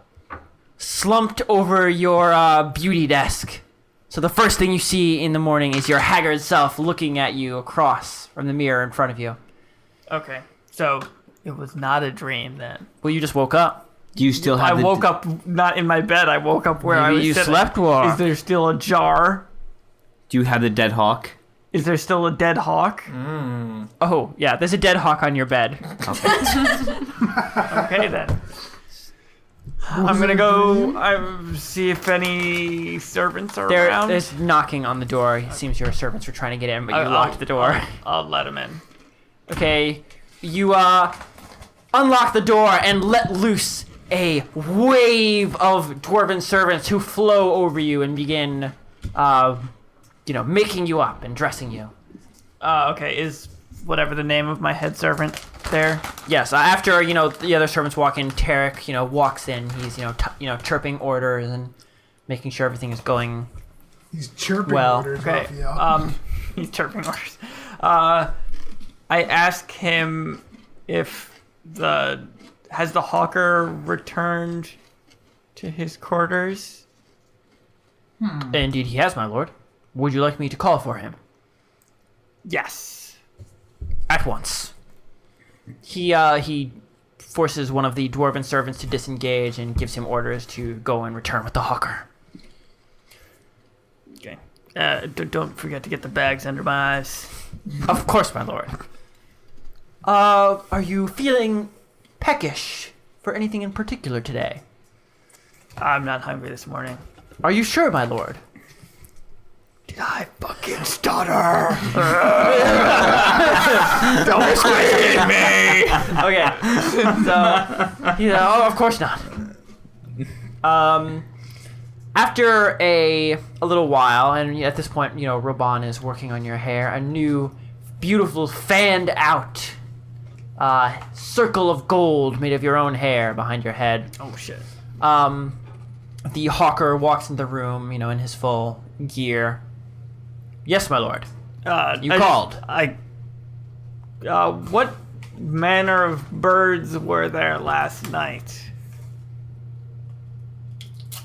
slumped over your beauty desk. So the first thing you see in the morning is your haggard self looking at you across from the mirror in front of you. Okay. So it was not a dream then. Well, you just woke up. Do you still have I the woke up not in my bed. I woke up where I Maybe was you sitting. slept well. Is there still a jar? Do you have the dead hawk? Is there still a dead hawk? Oh, yeah, there's a dead hawk on your bed. Okay then. I'm gonna go see if any servants are around. There's knocking on the door. It seems your servants were trying to get in, but you I'll- locked the door. I'll let him in. Okay, you unlock the door and let loose a wave of dwarven servants who flow over you and begin, making you up and dressing you. Okay. Is whatever the name of my head servant there? Yes, after the other servants walk in, Tarek walks in. He's chirping orders and making sure everything is going. He's chirping Well, orders, Okay. Raphael. He's chirping orders. I ask him if has the hawker returned to his quarters? Indeed, he has, my lord. Would you like me to call for him? Yes. At once. He forces one of the dwarven servants to disengage and gives him orders to go and return with the hawker. Okay. Don't forget to get the bags under my eyes. Of course, my lord. Are you feeling peckish for anything in particular today? I'm not hungry this morning. Are you sure, my lord? Did I fucking stutter? Don't scream me! Okay. So, oh, of course not. After a little while, and at this point, Raban is working on your hair, a new, beautiful, fanned out circle of gold made of your own hair behind your head. Oh shit. The hawker walks in the room, in his full gear. Yes, my lord. You called. What manner of birds were there last night?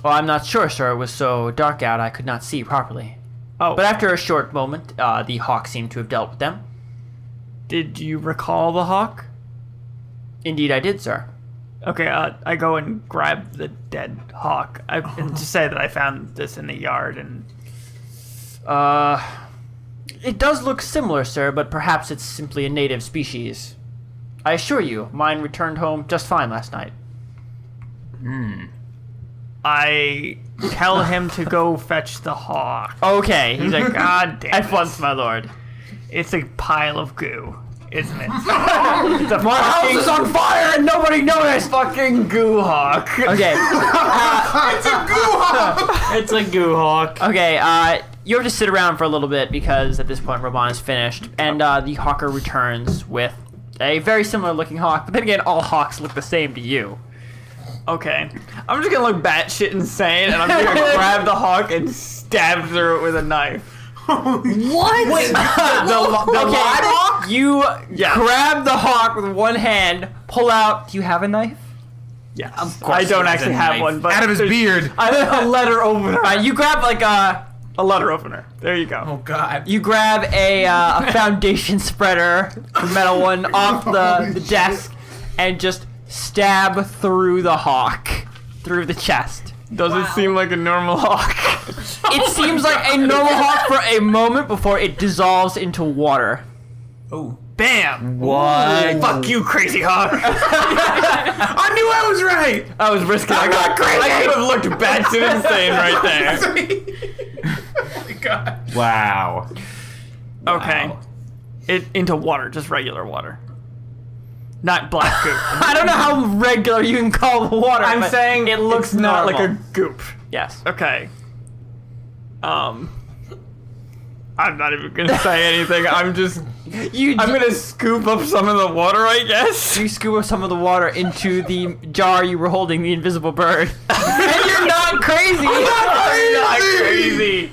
Well, I'm not sure, sir. It was so dark out I could not see properly. Oh, But after a short moment, the hawk seemed to have dealt with them. did you recall the hawk? Indeed, I did, sir. Okay, I go and grab the dead hawk. And just say that I found this in the yard and... It does look similar, sir, but perhaps it's simply a native species. I assure you, mine returned home just fine last night. I tell him to go fetch the hawk. Okay, he's like, God damn at it. once, my lord. It's a pile of goo, isn't it? My house is on fire and nobody noticed! Fucking goo hawk. Okay, It's a goo hawk. okay, you have to sit around for a little bit because at this point Raban is finished, and the hawker returns with a very similar looking hawk, but then again, all hawks look the same to you. Okay. I'm just gonna look batshit insane, and I'm gonna grab the hawk and stab through it with a knife. What? Wait, the live hawk? You grab the hawk with one hand, pull out. Do you have a knife? Yes. Of course I don't he has actually a have knife. one, but Out of his there's beard. a letter opener. You grab like A letter opener. There you go. Oh God. you grab a foundation spreader, the metal one, off the desk, and just stab through the hawk, through the chest. Does it seem like a normal hawk? It seems like a normal hawk for a moment before it dissolves into water. Oh. Bam! What? Fuck you, crazy hawk! I knew I was right. I was risking. I could have looked batshit insane right there. Oh my God. Wow. Okay. Wow. It into water, just regular water. Not black goop. I don't know how regular you can call the water. I'm but saying it looks it's not like a normal. goop. Yes. Okay. I'm not even gonna say anything. I'm gonna scoop up some of the water, I guess. You scoop up some of the water into the jar you were holding the invisible bird. And you're not crazy! I'm not crazy.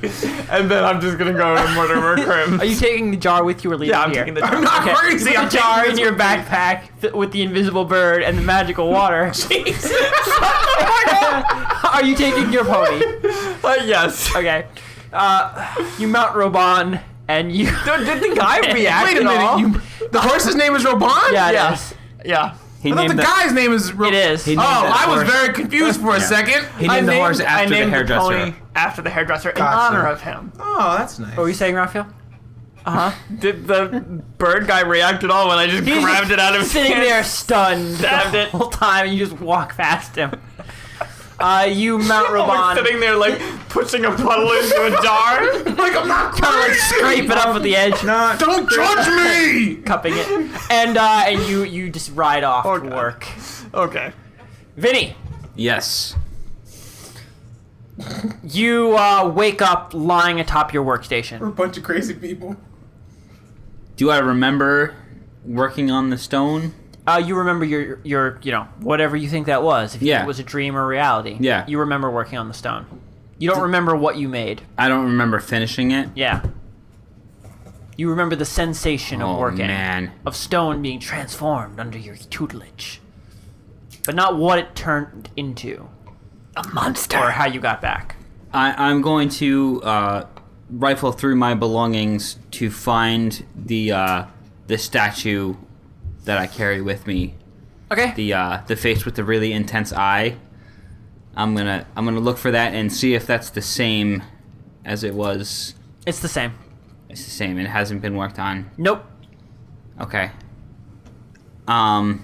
And then I'm just gonna go to Mortimer Crim. Are you taking the jar with you or leaving Yeah, it I'm here? taking the jar. I'm not crazy. Put I'm the jar taking in this your with me. backpack with the invisible bird and the magical water. Jesus. Are you taking your pony? Yes. Okay. You mount Roban and you... Did the guy react Wait a at all? minute. The horse's name is Roban? Yeah, it Yes. is. Yeah. He I thought the named guy's name is. It is. He Oh, named the I was horse- very confused for a second. He named the horse after the hairdresser. pony after the hairdresser in Gotcha. honor of him. Oh, that's nice. What were you saying, Raphael? Did the bird guy react at all when I just grabbed it out of his sitting hand? there stunned Stabbed the it. whole time, and you just walk past him. You mount We're Roban, sitting there like pushing a puddle into a jar. Like I'm not kind of like scrape it up with the edge, Don't judge me. cupping it, and you just ride off to Okay. work. Okay. Vinny, Yes. you wake up lying atop your We're workstation. a bunch of crazy people. Do I remember working on the stone? You remember your whatever you think that was. If Yeah. it was a dream or reality. Yeah. You remember working on the stone. You don't remember what you made. I don't remember finishing it. Yeah. You remember the sensation of Oh, working. man. Of stone being transformed under your tutelage. But not what it turned into. A monster. Or how you got back. I'm going to rifle through my belongings to find the statue that I carry with me. Okay. The face with the really intense eye. I'm gonna look for that and see if that's the same as it was. It's the same. It's the same. It hasn't been worked on. Nope. Okay. I'm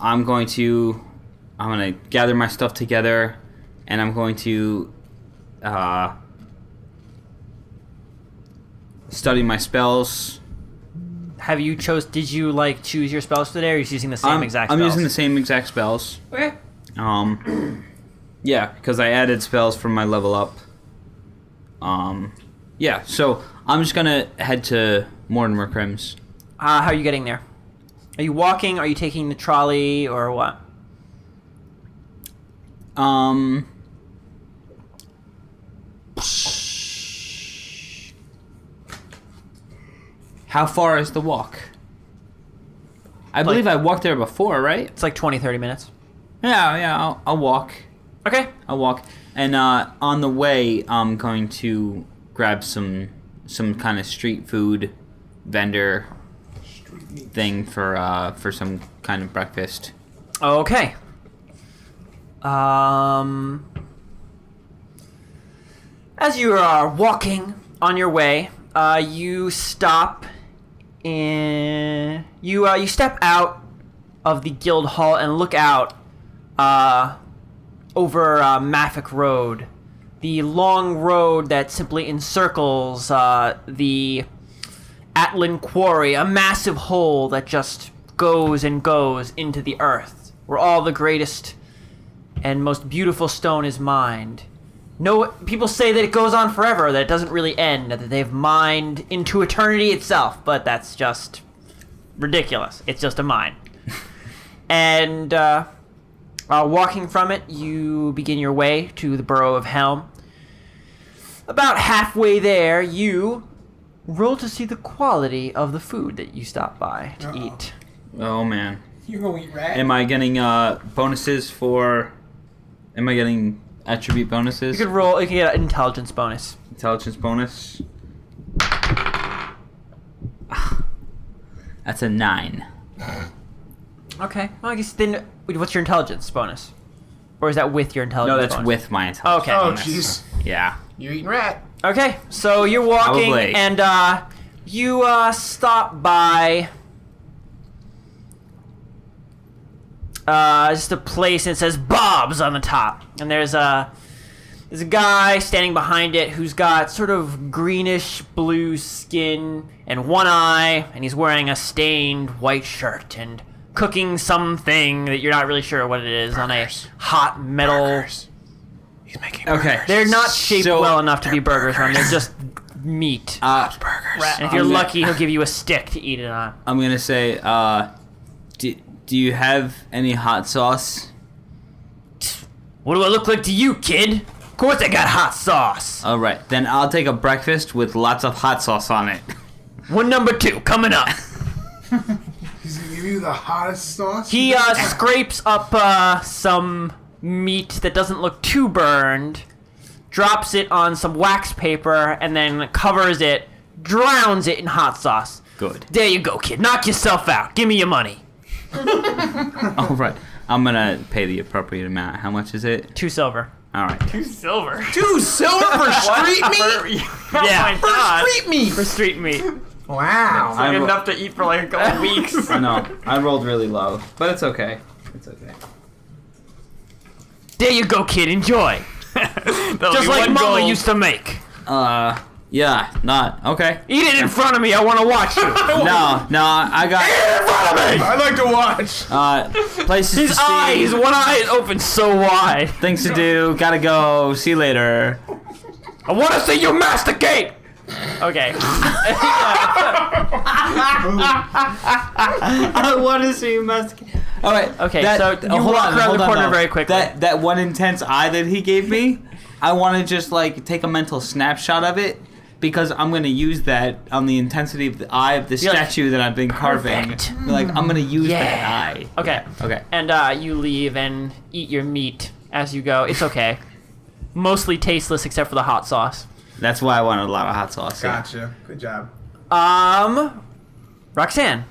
gonna gather my stuff together, and I'm going to study my spells. Did you choose your spells today, or are you using the same exact I'm spells? using the same exact spells. Okay. Yeah, because I added spells from my level up. Yeah, so I'm just gonna head to Mortimer Crim's. How are you getting there? Are you walking? Are you taking the trolley, or what? How far is the walk? I believe I walked there before, right? It's like 20, 30 minutes. Yeah, I'll walk. Okay. I'll walk. And on the way, I'm going to grab some kind of street food vendor thing for some kind of breakfast. Okay. As you are walking on your way, you stop in. You step out of the guild hall and look out over Maffick Road, the long road that simply encircles the Atlin Quarry, a massive hole that just goes and goes into the earth, where all the greatest and most beautiful stone is mined. No, people say that it goes on forever, that it doesn't really end, that they've mined into eternity itself, but that's just ridiculous. It's just a mine. And Walking from it, you begin your way to the borough of Helm. About halfway there, you roll to see the quality of the food that you stop by to eat. Oh man. You're gonna eat rat? Am I getting bonuses for? Am I getting attribute bonuses? You could roll. You can get an intelligence bonus. Intelligence bonus. That's a 9. Okay. Well, I guess then, what's your intelligence bonus? Or is that with your intelligence No, that's bonus? with my intelligence. Okay. Oh, bonus. jeez. Yeah. You're eating rat. Okay, so you're walking, Probably. and you stop by just a place, and it says Bob's on the top. And there's a guy standing behind it who's got sort of greenish blue skin and one eye, and he's wearing a stained white shirt and cooking something that you're not really sure what it is on a hot metal. He's making Okay. burgers. They're not shaped So- well enough to be burgers, Ron. They're just meat. burgers. And if you're I'm lucky, he'll give you a stick to eat it on. I'm gonna say, do you have any hot sauce? What do I look like to you, kid? Of course I got hot sauce. All right, then I'll take a breakfast with lots of hot sauce on it. One number 2 coming up. He's gonna give you the hottest sauce. He scrapes up some meat that doesn't look too burned, drops it on some wax paper, and then covers it, drowns it in hot sauce. Good. There you go, kid. Knock yourself out. Give me your money. All right, I'm gonna pay the appropriate amount. How much is it? 2 silver. All right. 2 silver. 2 silver for street meat? Oh Yeah. my god. Street meat. For street meat. Wow. Like I ro- enough to eat for like a couple weeks. I know. I rolled really low, but it's okay. It's okay. There you go, kid. Enjoy. That'll Just be like one Mama gold. used to make. Yeah, not okay. Eat it in front of me. I want to watch you. No, I got In front of me. I like to watch. places His to see, eyes, one eye is open so wide. things to do. Gotta go. See you later. I want to see you masticate. Okay. I want to see you masticate. All right. Okay, so you walk around the corner very quickly. That one intense eye that he gave me, I want to just like take a mental snapshot of it because I'm gonna use that on the intensity of the eye of the You're like, statue that I've been carving. perfect. Like I'm gonna use Yeah. that eye. Okay. Okay. And you leave and eat your meat as you go. It's okay. Mostly tasteless except for the hot sauce. That's why I wanted a lot of hot sauce. yeah. Gotcha. Good job. Roxanne.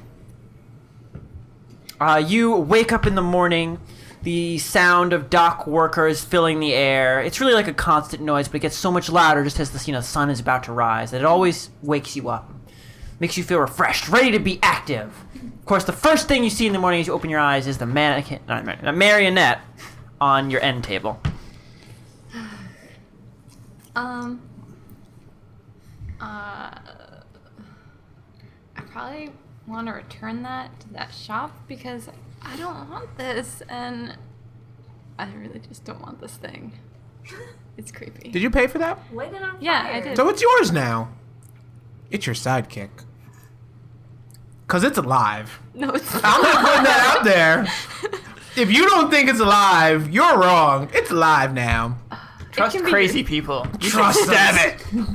You wake up in the morning. The sound of dock workers filling the air. It's really like a constant noise, but it gets so much louder just as the sun is about to rise that it always wakes you up. Makes you feel refreshed, ready to be active. Of course, the first thing you see in the morning as you open your eyes is the marionette on your end table. I probably want to return that to that shop because I don't want this, and I really just don't want this thing. It's creepy. Did you pay for that? Lit it on Yeah, fire. I did. So it's yours now. It's your sidekick. Cause it's alive. No, it's I'm just putting that out there. If you don't think it's alive, you're wrong. It's alive now. Trust can be crazy people. You Trust should them. stab it.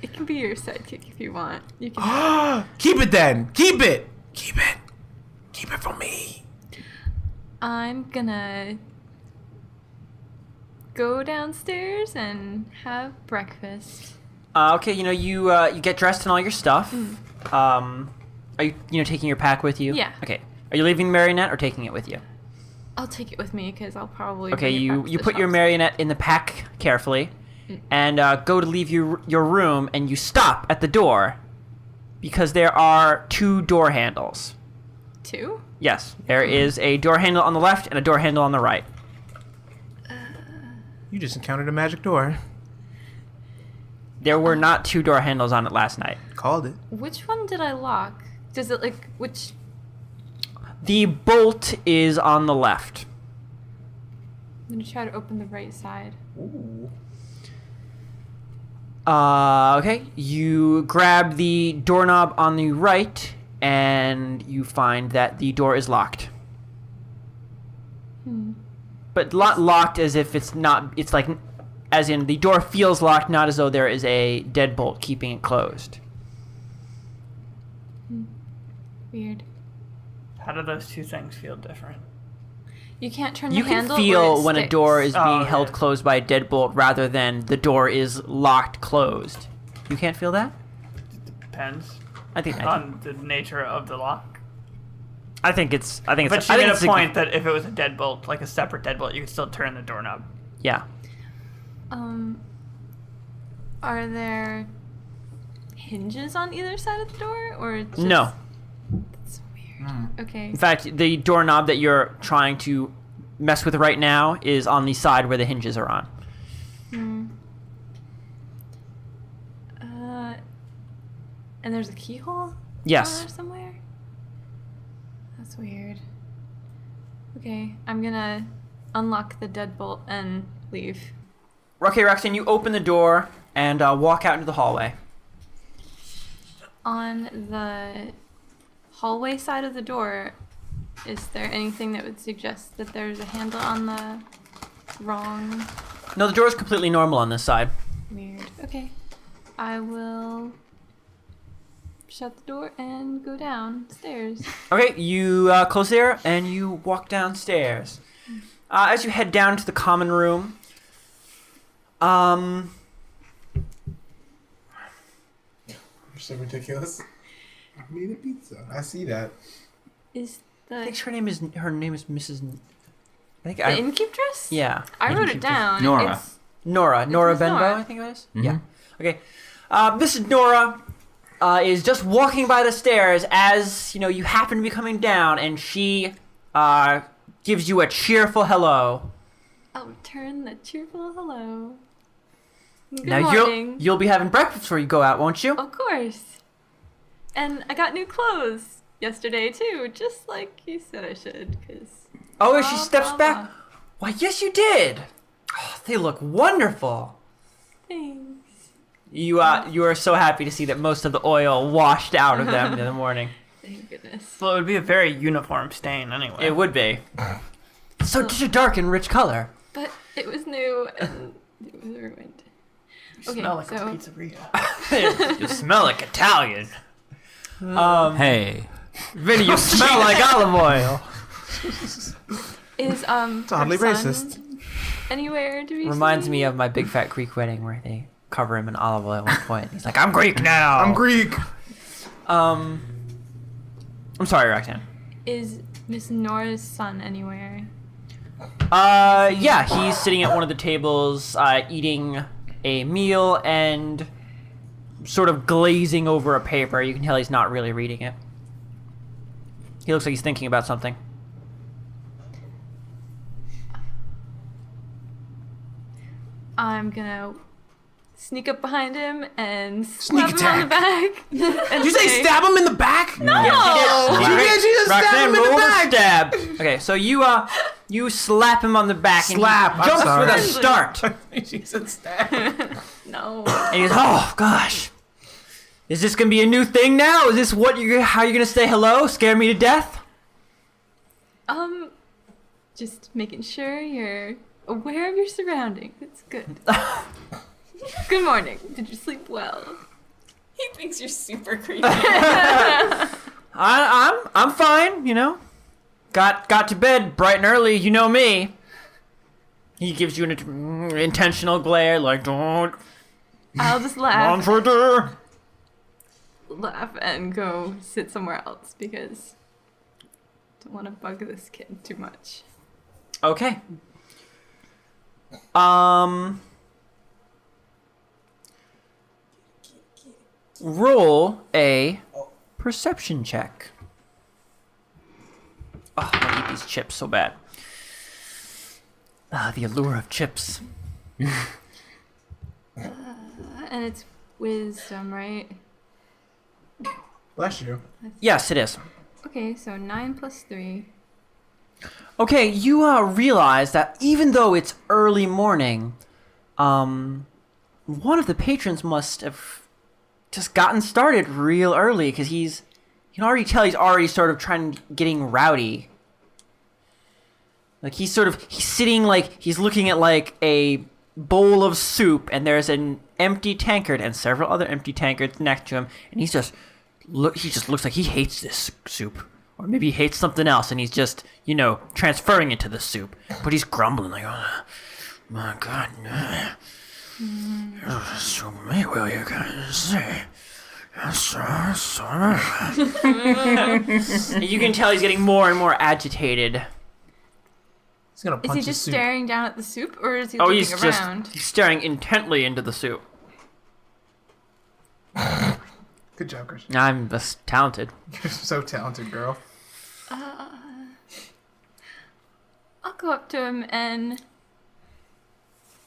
It can be your sidekick if you want. You can. Keep it then. Keep it. Keep it. Keep it for me. I'm gonna go downstairs and have breakfast. Okay, you get dressed and all your stuff. Are you taking your pack with you? Yeah. Okay. Are you leaving the marionette or taking it with you? I'll take it with me because I'll probably. Okay, bring it back to you the put your shops. marionette in the pack carefully, and go to leave your room, and you stop at the door, because there are 2 door handles. 2? Yes, there is a door handle on the left and a door handle on the right. You just encountered a magic door. There were not 2 door handles on it last night. Called it. Which one did I lock? Does it like which? The bolt is on the left. I'm gonna try to open the right side. Okay, you grab the doorknob on the right, and you find that the door is locked. But locked as if it's not. It's like, as in the door feels locked, not as though there is a deadbolt keeping it closed. Weird. How do those two things feel different? You can't turn the You can handle. feel or it when a sticks. door is being Oh, held yeah. closed by a deadbolt rather than the door is locked closed. You can't feel that? Depends I think on the nature of the lock. I think it's But I she think made a it's point that if it was a deadbolt, like a separate deadbolt, you could still turn the doorknob. Yeah. Are there hinges on either side of the door, or just... No. That's weird. Okay. In fact, the doorknob that you're trying to mess with right now is on the side where the hinges are on. And there's a keyhole. Yes. There somewhere. That's weird. Okay, I'm gonna unlock the deadbolt and leave. Okay, Roxanne, you open the door and walk out into the hallway. On the hallway side of the door, is there anything that would suggest that there's a handle on the wrong? No, the door is completely normal on this side. Weird. Okay. I will shut the door and go downstairs. Okay, you close there and you walk downstairs. As you head down to the common room, You're so ridiculous. I made a pizza. I see that. Is I think the her name is Mrs. I think the innkeeper? yeah, I wrote it down. Nora. It's, Nora Miss Benbow, Nora. I think it is. Yeah. Okay. Mrs. Nora is just walking by the stairs as you happen to be coming down, and she gives you a cheerful hello. I'll return the cheerful hello. Good Now morning. you'll be having breakfast before you go out, won't you? Of course. And I got new clothes yesterday too, just like you said I should. Cause Oh, as she blah, steps blah, back. blah. Why, yes, you did. Oh, they look wonderful. Thanks. You are so happy to see that most of the oil washed out of them in the morning. Thank goodness. Well, it would be a very uniform stain anyway. It would be. So such a dark and rich color. But it was new and it was ruined. You Okay, smell like so- a pizzeria. You smell like Italian. Hey. Vinny, you smell like olive oil. Is It's oddly her son racist. anywhere to be Reminds seen? me of my big fat Greek wedding where they cover him in olive oil at one point. He's like, I'm Greek now. I'm Greek. I'm sorry, Roxanne. Is Miss Nora's son anywhere? Yeah, he's sitting at one of the tables, eating a meal and sort of glazing over a paper. You can tell he's not really reading it. He looks like he's thinking about something. I'm gonna sneak up behind him and slap him Sneak on the back. And Did you say stab him in the back? No! You did. You just stabbed Roxanne, him in the roll back. the stab. Okay, so you slap him on the back Slap, and I'm he jumps sorry. with a start. She said stab. No. And he's, oh gosh, is this gonna be a new thing now? Is this how you're gonna say hello? Scare me to death? Just making sure you're aware of your surroundings. It's good. Good morning. Did you sleep well? He thinks you're super creepy. I'm fine. Got to bed bright and early. You know me. He gives you an intentional glare, like don't I'll just run laugh, for the. and go sit somewhere else because I don't want to bug this kid too much. Okay. Roll a perception check. Oh, I want to eat these chips so bad. Ah, the allure of chips. And it's wisdom, right? Bless you. Yes, it is. Okay, so 9 plus 3. Okay, you realize that even though it's early morning, one of the patrons must have just gotten started real early because you can already tell he's already sort of getting rowdy. Like he's sitting like he's looking at like a bowl of soup, and there's an empty tankard and several other empty tankards next to him, and he just looks like he hates this soup, or maybe he hates something else, and he's just transferring it to the soup, but he's grumbling like, oh my god, so many will you guys say. You can tell he's getting more and more agitated. He's gonna punch Is he his just soup. staring down at the soup, or is he looking around? He's staring intently into the soup. Good job, Christian. I'm just talented. You're so talented, girl. I'll go up to him and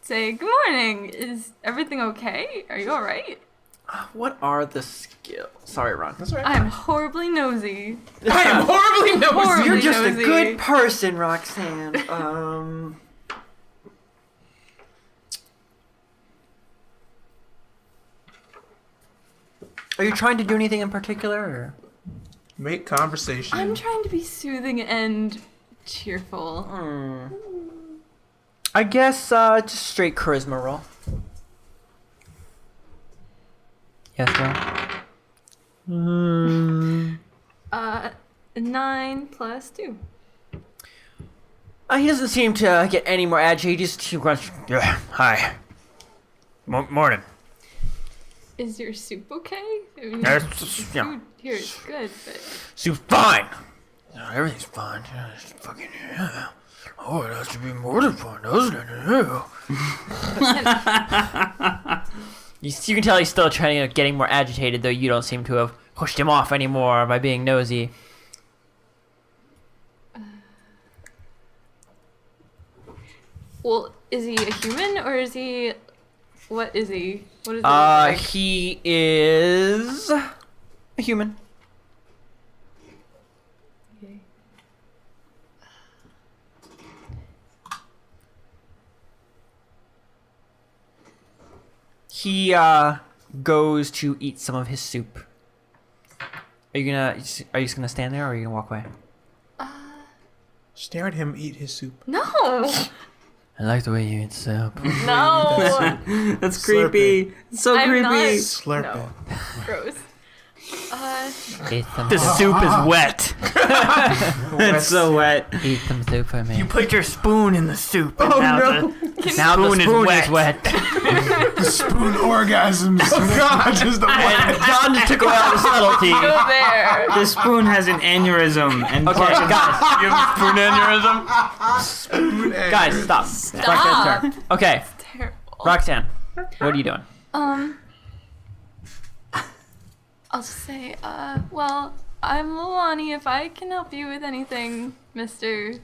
say, "Good morning. Is everything okay? Are you all right?" What are the skills? Sorry, Ron. That's right. I'm horribly nosy. I am horribly nosy. Horribly You're just nosy. a good person, Roxanne. Are you trying to do anything in particular? Or? Make conversation. I'm trying to be soothing and cheerful. I guess just straight charisma roll. Yes, no. 9 plus 2. He doesn't seem to get any more agitated. He just grunts. Yeah, hi. Morning. Is your soup okay? I mean, Yes, the yeah. food here is good, but Soup's fine. Everything's fine. It's fucking yeah. Oh, it has to be more than fine, doesn't it? Yeah. You can tell he's still trying to getting more agitated, though you don't seem to have pushed him off anymore by being nosy. well, is he a human or is he? What is he? What is he? Look like? He is a human. Okay. He goes to eat some of his soup. Are you just gonna stand there, or are you gonna walk away? Stare at him eat his soup. No, I like the way you eat soup. no, That's creepy. It's so I'm creepy. not- Slurp No. it. gross. Eat some The soup is wet. It's so wet. Eat some soup for me. You put your spoon in the soup, and now no. the Now the spoon spoon is is wet. The spoon orgasms. Oh God! Just the And John just took away all the subtlety. Go there. The spoon has an aneurysm and Okay, guys, You have a spoon aneurysm? guys, stop. Roxanne's turn. Okay, Terrible. Roxanne, what are you doing? I'll just say, well, I'm Lilani. If I can help you with anything, mister.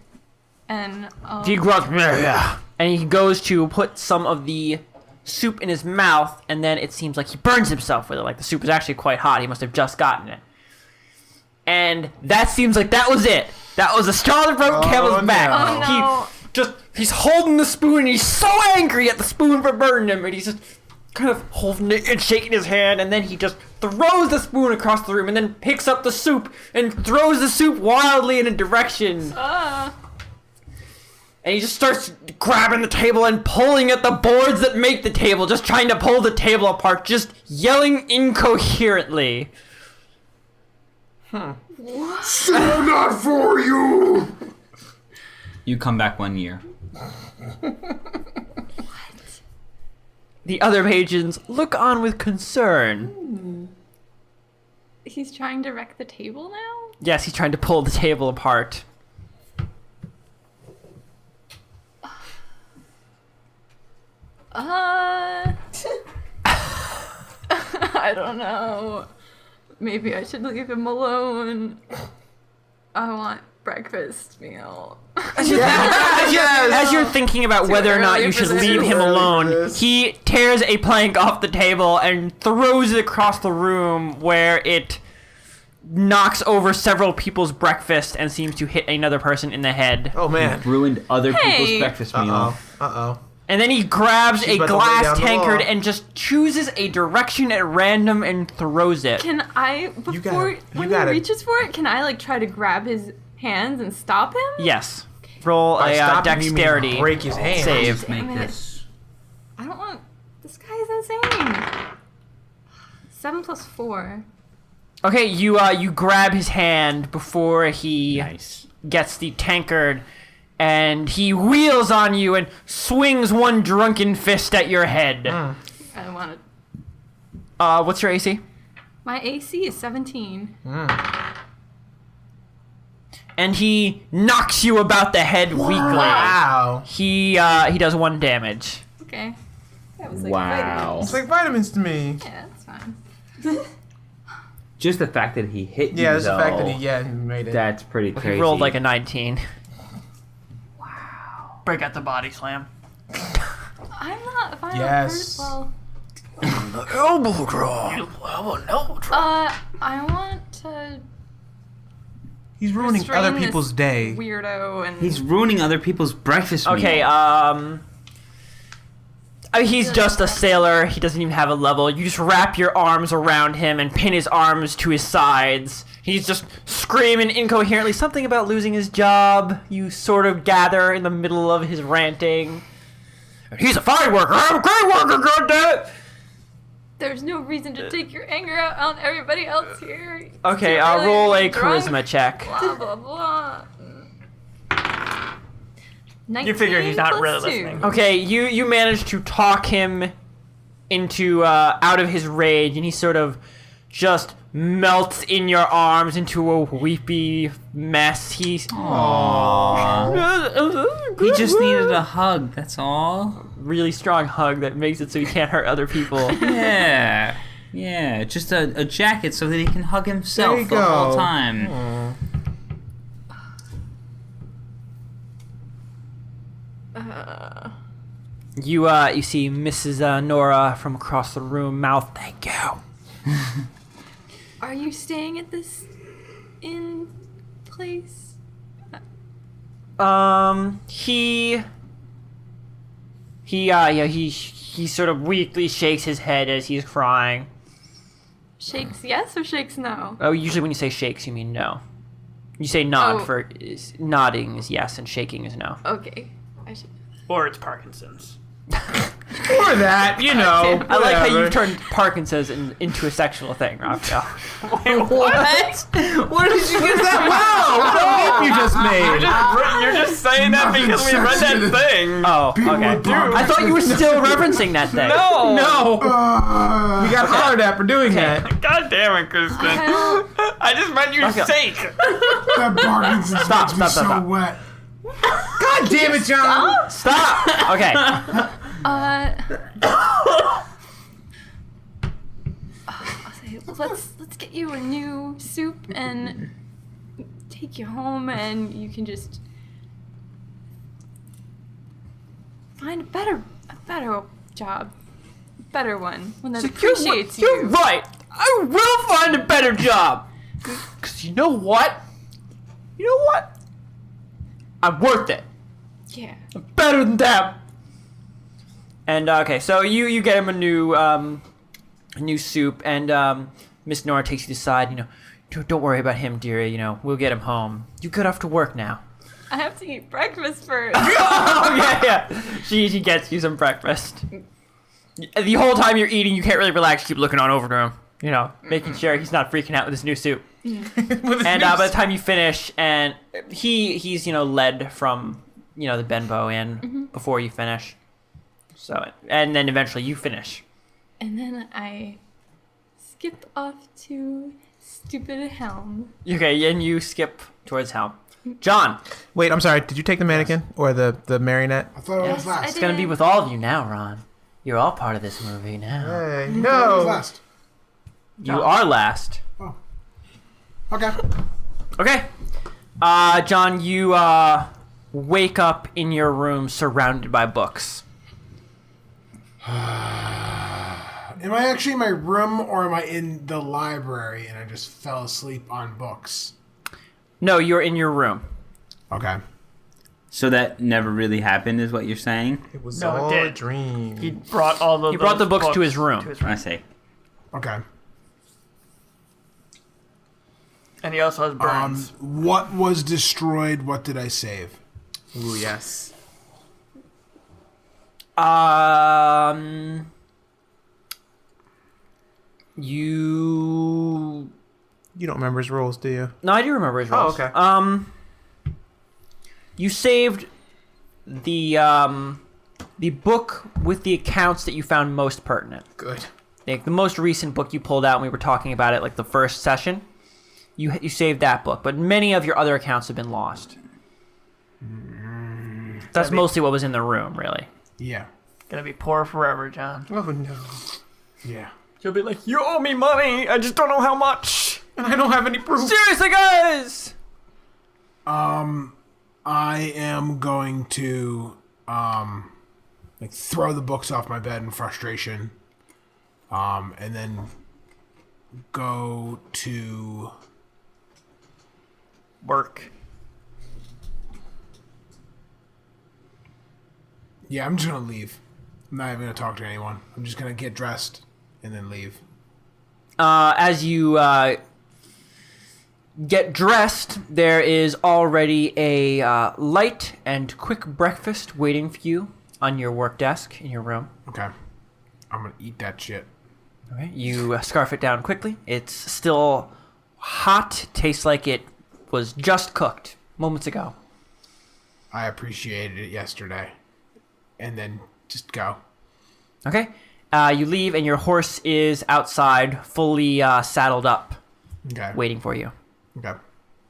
And, He grunts, yeah. And he goes to put some of the soup in his mouth, and then it seems like he burns himself with it. Like the soup is actually quite hot. He must have just gotten it. And that seems like that was it. That was a straw that broke camel's back. Oh, no. He's holding the spoon, and he's so angry at the spoon for burning him, and he's just kind of holding it and shaking his hand, and then he just throws the spoon across the room, and then picks up the soup and throws the soup wildly in a direction. And he just starts grabbing the table and pulling at the boards that make the table, just trying to pull the table apart, just yelling incoherently. Still not for you. You come back 1 year. The other patrons look on with concern. he's trying to wreck the table now? Yes, he's trying to pull the table apart. I don't know. Maybe I should leave him alone. I want breakfast meal. As you're thinking about whether or not early you for should this. leave Too him early for alone, this. he tears a plank off the table and throws it across the room, where it knocks over several people's breakfast and seems to hit another person in the head. Oh man. Ruined other people's Hey. breakfast meal. Uh-oh. And then he grabs She's a about to lay glass down the tankard law. and just chooses a direction at random and throws it. Can I, before, you when gotta- he reaches for it, can I, like, try to grab his hands and stop him? Yes. Roll By a stopping, you mean dexterity break his hand. save. Make Damn it. this. I don't want. This guy is insane. 7 + 4. Okay, you grab his hand before he Nice. gets the tankard, and he wheels on you and swings one drunken fist at your head. I want to. What's your AC? My AC is 17. And he knocks you about the head weakly. Wow. He does 1 damage. Okay. That was like Wow. It's like vitamins to me. Yeah, that's fine. Just the fact that he hit you, Yeah, it's the fact though, that he made it. that's pretty crazy. He rolled like a 19. Wow. Break out the body slam. I'm not. If I Yes. hurt, well, Elbow drop. Elbow drop. I want to He's ruining restrain other people's this day. weirdo and. He's ruining other people's breakfast Okay, meal. he's just a sailor. He doesn't even have a level. You just wrap your arms around him and pin his arms to his sides. He's just screaming incoherently something about losing his job. You sort of gather in the middle of his ranting. He's a fine worker. I'm a great worker, goddammit! There's no reason to take your anger out on everybody else here. Okay, You're really roll a drunk. charisma check. Blah blah blah. You figure he's not 19 really + 2. listening. Okay, you manage to talk him into out of his rage, and he sort of just melts in your arms into a weepy mess. He's He just needed a hug, that's all. really strong hug that makes it so he can't hurt other people. Yeah. Yeah, just a jacket so that he can hug himself There you the whole go. time. You see Mrs. Nora from across the room mouth, "Thank you." Are you staying at this inn place? He sort of weakly shakes his head as he's crying. Shakes yes or shakes no? Oh, usually when you say shakes, you mean no. You say nod Oh. for nodding is yes and shaking is no. Okay. I should. Or it's Parkinson's. Or that, you know. I like how whatever. you turned Parkinson's into a sexual thing, Raphael. What? Where did you get that? Wow! What leap you just made? You're just saying that Nothing because we read sexy. that thing. Oh, People okay. with Parkinson's. I thought you were still referencing that thing. No. No. We got hollered at for doing that. God damn it, Kristen. I just meant your Okay. sake. That Parkinson's makes me so stop. wet. God damn it, John. Stop! Okay. I'll say, let's get you a new soup and take you home, and you can just find a better job, better one that appreciates You're you. right. I will find a better job. Cause you know what? I'm worth it. Yeah. I'm better than them. And okay, so you get him a new soup, and Miss Nora takes you to the side. You know, don't worry about him, dearie. You know, we'll get him home. You get off to work now. I have to eat breakfast first. Oh yeah. She gets you some breakfast. The whole time you're eating, you can't really relax. Keep looking on over to him. You know, making sure he's not freaking out with his new soup. And by the time you finish, and he's led from the Benbow Inn before you finish. So and then eventually you finish. And then I skip off to stupid Helm. Okay, and you skip towards Helm. John, Wait, I'm sorry. Did you take the mannequin or the marionette? I thought I was Yes, I last. it's gonna be with all of you now, Ron. You're all part of this movie now. Hey, I was no. last. You are last. Okay. Okay. John, you wake up in your room surrounded by books. Am I actually in my room or am I in the library and I just fell asleep on books? No, you're in your room. Okay. So that never really happened, is what you're saying? It was No, it all a did. dream. He brought all the. He brought the books to his room. I see. Okay. And he also has burns. What was destroyed? What did I save? Ooh, yes. You. You don't remember his rules, do you? No, I do remember his rolls. okay. You saved the book with the accounts that you found most pertinent. Good. Like the most recent book you pulled out when we were talking about it, like the first session. You saved that book, but many of your other accounts have been lost. That's mostly what was in the room, really. Yeah. Gonna be poor forever, John. Oh, no. Yeah. You'll be like, you owe me money. I just don't know how much. And I don't have any proof. Seriously, guys! I am going to like throw the books off my bed in frustration. And then go to Work. yeah, I'm just gonna leave. I'm not even gonna talk to anyone. I'm just gonna get dressed and then leave. As you get dressed, there is already a light and quick breakfast waiting for you on your work desk in your room. Okay. I'm gonna eat that shit. Okay. You scarf it down quickly. It's still hot, tastes like it was just cooked moments ago. I appreciated it yesterday. And then just go. Okay. You leave, and your horse is outside, fully saddled up, Okay. waiting for you. Okay.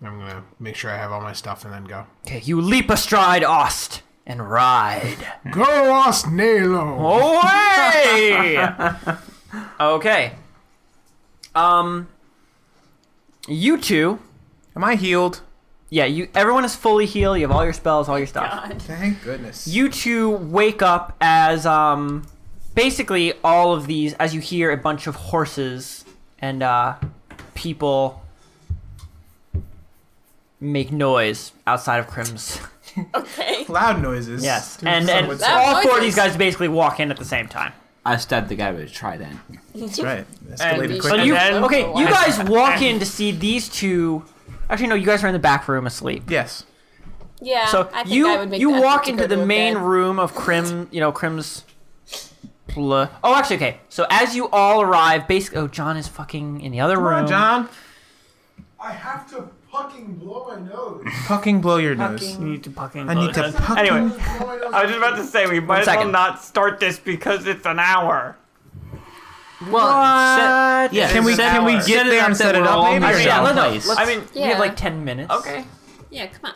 I'm gonna make sure I have all my stuff and then go. Okay, you leap astride Ost and ride. Go us, Nalo! Away! Okay. You two. Am I healed? Yeah, everyone is fully healed. You have all your spells, all your stuff. Thank goodness. You two wake up as basically all of these, as you hear a bunch of horses and people make noise outside of Crim's. Okay. Loud noises. Yes, To and some would say. all four of noises. these guys basically walk in at the same time. I stabbed the guy with a trident. That's right. And Escalated so So quickly. you then- okay? You I- guys walk in to see these two. Actually, no, you guys are in the back room asleep. Yes. Yeah. So I think I would make you that walk to into go the to a main bed. room of Crim's. Oh, actually, okay. So as you all arrive, basically, John is fucking in the other Come room. on, John. I have to fucking blow my nose. Fucking blow your nose. You need to fucking. I need to close this. fucking- Anyway, Blow my nose. I was just about to say we might as well second. not start this because it's an hour. Well, What? yeah. Can we set get there and set it up, maybe? I or mean, no? yeah, no? let's, I mean, we have Yeah. like 10 minutes. Okay. Yeah, come on.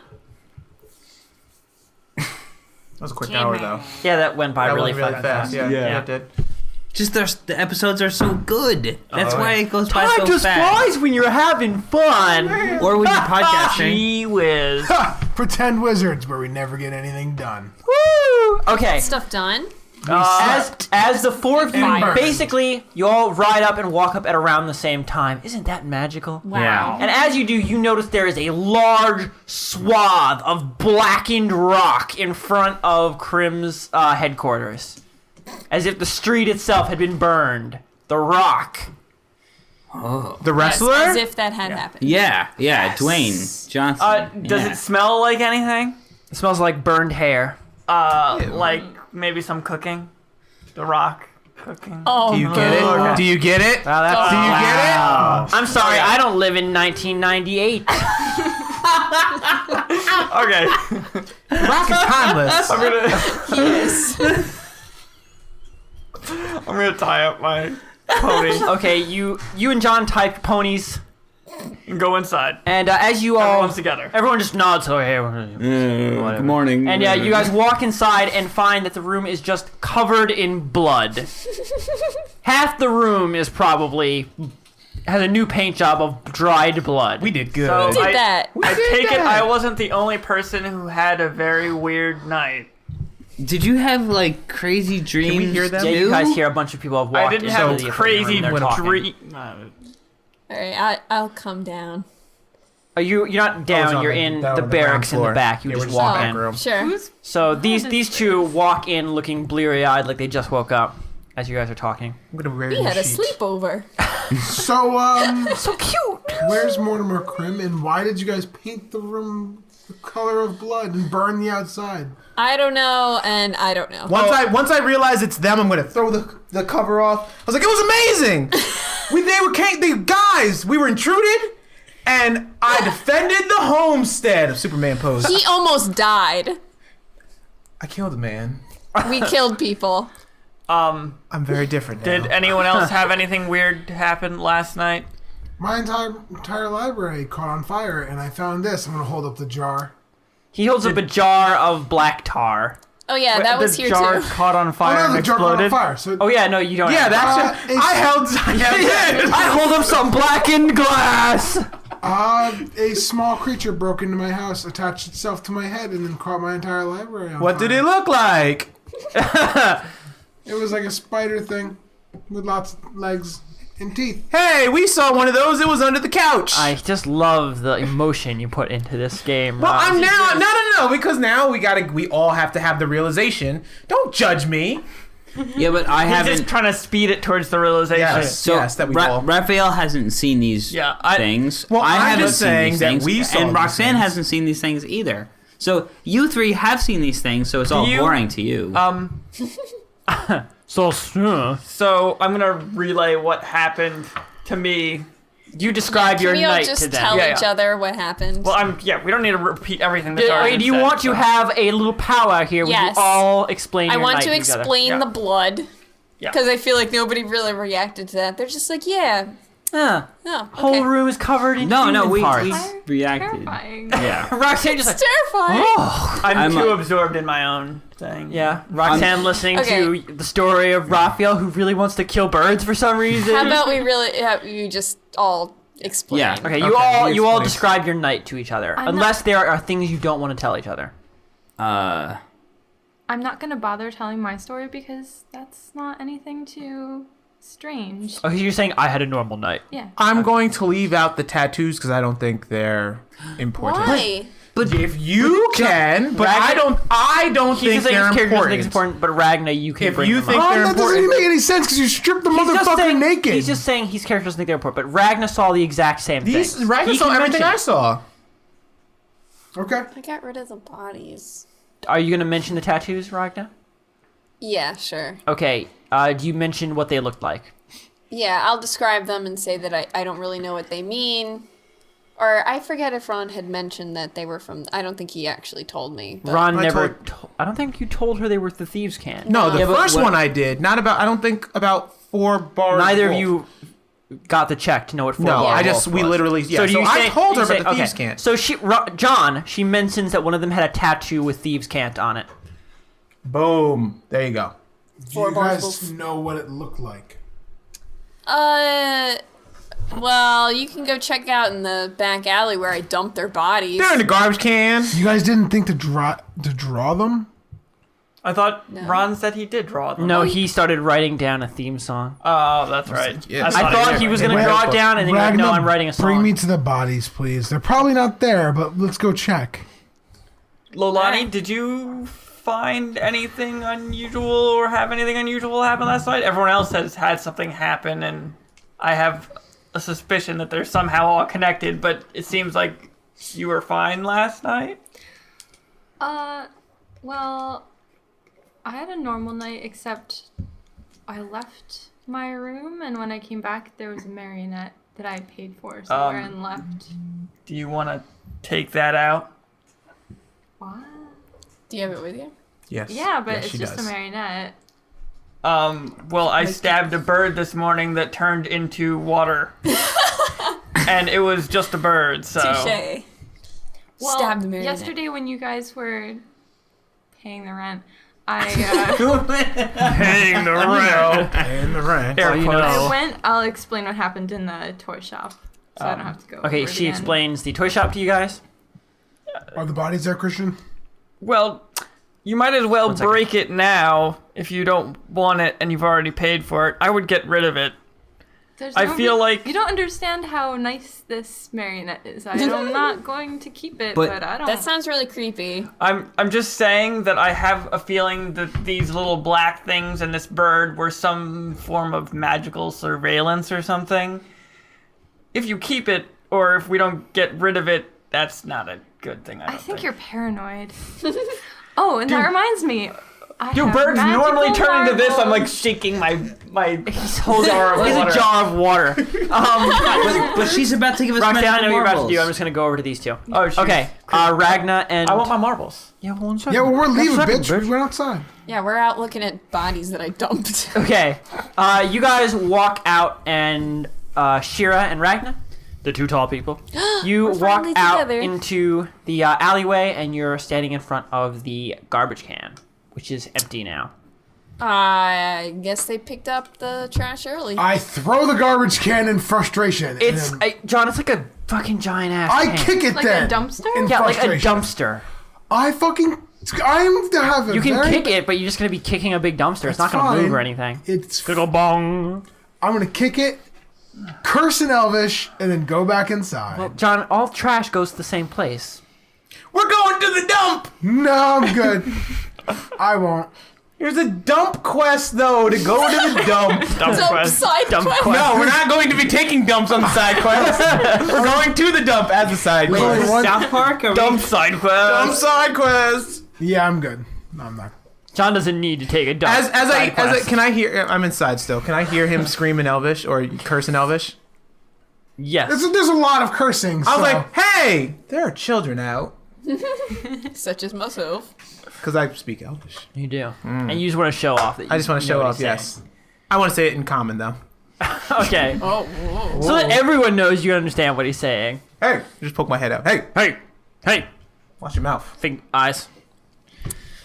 That was a quick hour, though. Yeah, that went by That really, went really fucking fast. Yeah, Yeah. it did. Just the episodes are so good. That's Oh, why yeah. it goes by Time so just fast. flies when you're having fun. Or when you're podcasting. Gee whiz. Pretend wizards where we never get anything done. Woo! Okay. Stuff done. As the four of you, Fire. basically, you all ride up and walk up at around the same time. Isn't that magical? Wow. Yeah. And as you do, you notice there is a large swath of blackened rock in front of Crim's headquarters. As if the street itself had been burned. The rock. The Yes, wrestler? as if that had happened. Yeah, Dwayne Johnson. Does Yeah. it smell like anything? It smells like burned hair. Like maybe some cooking. The Rock cooking. Oh, Do you get it? Okay. Do you get it? Wow, that's Do you I'm sorry, I don't live in 1998. Okay. get it? Rock is timeless. I'm gonna tie up my pony Okay, you and John typed ponies, and go inside. and as you all, Everyone's together. everyone just nods. Oh, hey, Good morning. and you guys walk inside and find that the room is just covered in blood. Half the room is probably has a new paint job of dried blood. We did good. So- did that. I take it I wasn't the only person who had a very weird night. Did you have like crazy dreams? we hear them? Yeah, you too? guys hear a bunch of people have walked I didn't in. have the crazy room, they're talking. dream. All right, I'll come down. Oh, you're not down. on you're the- in down the on the barracks in ground the floor. back. You Yeah, just we're just walk in the in. back room. Sure. So these two walk in looking bleary-eyed, like they just woke up as you guys are talking. I'm gonna wear We your had a sheets. sleepover. So, So cute. where's Mortimer Crim and why did you guys paint the room the color of blood and burn the outside. I don't know, and I don't know. Once I realize it's them, I'm gonna throw the cover off. I was like, it was amazing. We were intruded, and I defended the homestead of Superman pose. He almost died. I killed a man. We killed people. I'm very different now. Did anyone else have anything weird happen last night? My entire library caught on fire, and I found this. I'm gonna hold up the jar. He holds up a jar of black tar. Oh yeah, that was the here jar too. caught on fire Oh no, and the jar caught on exploded. fire. So Oh yeah, no, you don't. Yeah, have that's I held. I hold up some blackened glass. a small creature broke into my house, attached itself to my head, and then caught my entire library on What fire. did it look like? It was like a spider thing with lots of legs and teeth. Hey, we saw one of those. It was under the couch. I just love the emotion you put into this game. Well, Rob. I'm now no, because now we all have to have the realization. Don't judge me. Yeah, but I He's haven't. just trying to speed it towards the realization. Yes. So that we all. Raphael hasn't seen these Yeah, things. Well, I I'm haven't just seen saying these that things, we saw and these Roxanne things. hasn't seen these things either. So you three have seen these things, so it's all you- boring to you. So So I'm gonna relay what happened to me. you describe your Can we all night just to them. tell Yeah, each yeah. other what happened? Well, we don't need to repeat everything that Do, Darwin do you said, want to so- have a little powwow here where Yes. you all explain I your want night to together? explain Yeah. the blood. Yeah. Because I feel like nobody really reacted to that. They're just like, yeah. Huh. Oh, okay. Whole room is covered in no, human we parts. reacted. Terrifying. Yeah. Roxanne just It's like, terrifying. I'm I'm too a- absorbed in my own thing. yeah. Roxanne listening Okay. to the story of Raphael who really wants to kill birds for some reason. How about we really, you just all explain? Yeah. Okay, Okay, you all explain. describe your night to each other, I'm unless there are things you don't want to tell each other. I'm not gonna bother telling my story because that's not anything too strange. Okay, you're saying I had a normal night. Yeah. I'm going to leave out the tattoos because I don't think they're important. Why? But If you can, but I don't he's think just saying they're his character doesn't think important. it's important, but Ragna, you can If bring you them think up. they're That doesn't even important, make any sense because you stripped the He's just motherfucker saying- naked. He's just saying his character doesn't think they're important, but Ragna saw the exact same these thing. Ragnar saw everything I saw. Okay. I got rid of the bodies. Are you going to mention the tattoos, Ragna? Yeah, sure. Okay, do you mention what they looked like? Yeah, I'll describe them and say that I don't really know what they mean. Or I forget if Ron had mentioned that they were from. I don't think he actually told me. But Ron I never. told- I don't think you told her they were the thieves' can. No, the Yeah, but first what- one I did. Not about. I don't think about 4 bars. Neither of wolf. you got the check to know what. No, four-bar I just wolf we was. literally. Yeah. So, do you I say- told her you say- about the thieves okay. can't. So John, she mentions that one of them had a tattoo with thieves' can't on it. Boom. There you go. Do you bars guys know what it looked like? Well, you can go check out in the back alley where I dumped their bodies. They're in the garbage can. You guys didn't think to draw them? I thought Ron said he did draw them. No, he started writing down a theme song. Oh, that's right. Yes. I thought he was going to Wait, draw it down, and then he went, no, I'm writing a song. Bring me to the bodies, please. They're probably not there, but let's go check. Lolani, did you find anything unusual or have anything unusual happen last night? Everyone else has had something happen, and I have a suspicion that they're somehow all connected, but it seems like you were fine last night. Well, I had a normal night except I left my room and when I came back there was a marionette that I paid for somewhere and left. Do you want to take that out? What? Do you have it with you? Yes. Yeah, but Yes, it's she just does. a marionette. Well, I stabbed a bird this morning that turned into water. And it was just a bird, so... Touche. Well, Stab the marionette. yesterday when you guys were paying the rent, I Paying the rent. And the rent. Air you quotes. know. I went. I'll explain what happened in the toy shop, so I don't have to go. Okay, over it she again. explains the toy shop to you guys. Are the bodies there, Christian? Well, you might as well second. break it now if you don't want it and you've already paid for it. I would get rid of it. There's I feel like- you don't understand how nice this marionette is. I'm not going to keep it, But- but I don't. That sounds really creepy. I'm just saying that I have a feeling that these little black things and this bird were some form of magical surveillance or something. If you keep it, or if we don't get rid of it, that's not a good thing. I think you're paranoid. Oh, and that reminds me. Dude, birds normally turn into this. I'm like shaking my He's holding a jar of water. But she's about to give us Roxanne, I know magical what you're about to marbles. do. I'm just gonna go over to these two. Oh, shoot. Okay, Ragna and I want my marbles. yeah, one second. Yeah, well, we're leaving, One second, bitch. We went outside. Yeah, we're out looking at bodies that I dumped. Okay, you guys walk out, and Shira and Ragna, the two tall people, you We're walk finally out together. into the alleyway, and you're standing in front of the garbage can, which is empty now. I guess they picked up the trash early. I throw the garbage can in frustration. and It's then John. It's like a fucking giant ass. I can. kick it Like then. a dumpster? in Yeah, like a frustration. dumpster. I'm to have a You can very, kick it, but you're just gonna be kicking a big dumpster. It's not That's gonna move fine. or anything. It's. Gonna go bong. I'm gonna kick it, curse in Elvish, and then go back inside. Well, John, all trash goes to the same place. We're going to the dump. No, I'm good. I won't. There's a dump quest though to go to the dump. Dump side quest. No, we're not going to be taking dumps on the side quest. We're going to the dump as a side Wait, quest. what? South Park? Are Dump side Dump quest. side quest. Yeah, I'm good. No, I'm not. John doesn't need to take a dump. As I quest. can I hear? I'm inside still. Can I hear him scream in Elvish or curse in Elvish? Yes. There's a lot of cursing. I was so- like, hey, there are children out. Such as myself. Because I speak Elvish. You do. And you just want to show off that you I just want to know show what off, he's yes. I want to say it in common though. saying. Okay. Oh, whoa. So that everyone knows you understand what he's saying. Hey, just poke my head out. Hey, Hey. watch your mouth. Eyes.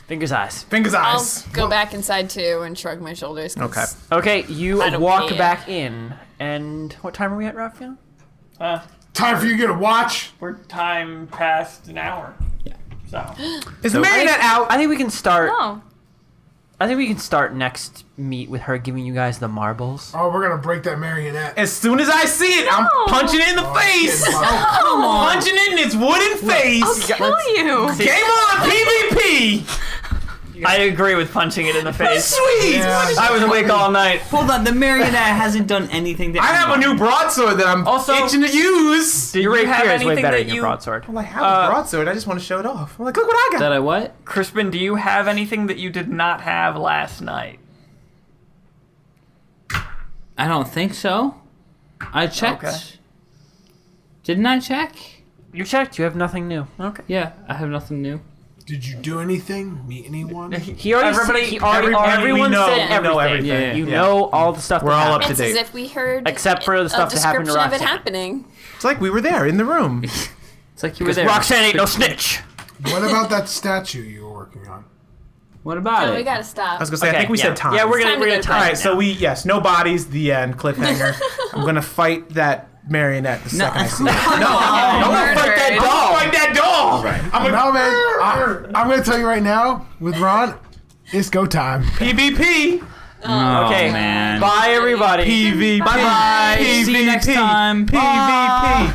Fingers, eyes. Fingers, I'll eyes. go back inside too and shrug my shoulders. 'cause Okay. Okay, you I don't walk care. back in. And what time are we at, Raphael? time for you to get a watch. We're time past an hour. Yeah. So. Is the marionette out? I think we can start. Oh. I think we can start next meet with her giving you guys the marbles. Oh, we're gonna break that marionette. As soon as I see it, I'm No. punching it in the face. Come on. Punching it in its wooden face. Kill you. Game on, PvP. I agree with punching it in the face. Sweet. Yeah. I was awake all night. Hold on, the marionette hasn't done anything to I have a new broadsword that I'm Also- itching to use. Your you have rapier is way anything better that than your you- broadsword. Well, I have a broadsword. I just want to show it off. I'm like, look what I got. That I what? Crispin, do you have anything that you did not have last night? I don't think so. I checked. Okay. Didn't I check? You checked. You have nothing new. Okay. Yeah, I have nothing new. Did you do anything? Meet anyone? He already. Everybody- he already everybody- everyone we know- said we everything. know everything. Yeah, You yeah. know all the stuff. We're that all up happened. to It's as date. if we heard Except for the stuff a that happened to description of it Roxanne. happening. It's like we were there in the room. It's like you were there. Roxanne ain't no snitch. What about that statue you were working on? What about Oh, it? we gotta stop. I was gonna say, I think we yeah. said time. Yeah, we're Time gonna to go time. All it right, so now. yes, no bodies. The end. Cliffhanger. I'm gonna fight that marionette the second I see it. Murdered. Fight that doll. No, man. I'm gonna tell you right now, with Ron, it's go time. PvP. Oh, Okay. man. Bye, everybody. PvP. Bye-bye. See you next time. PvP.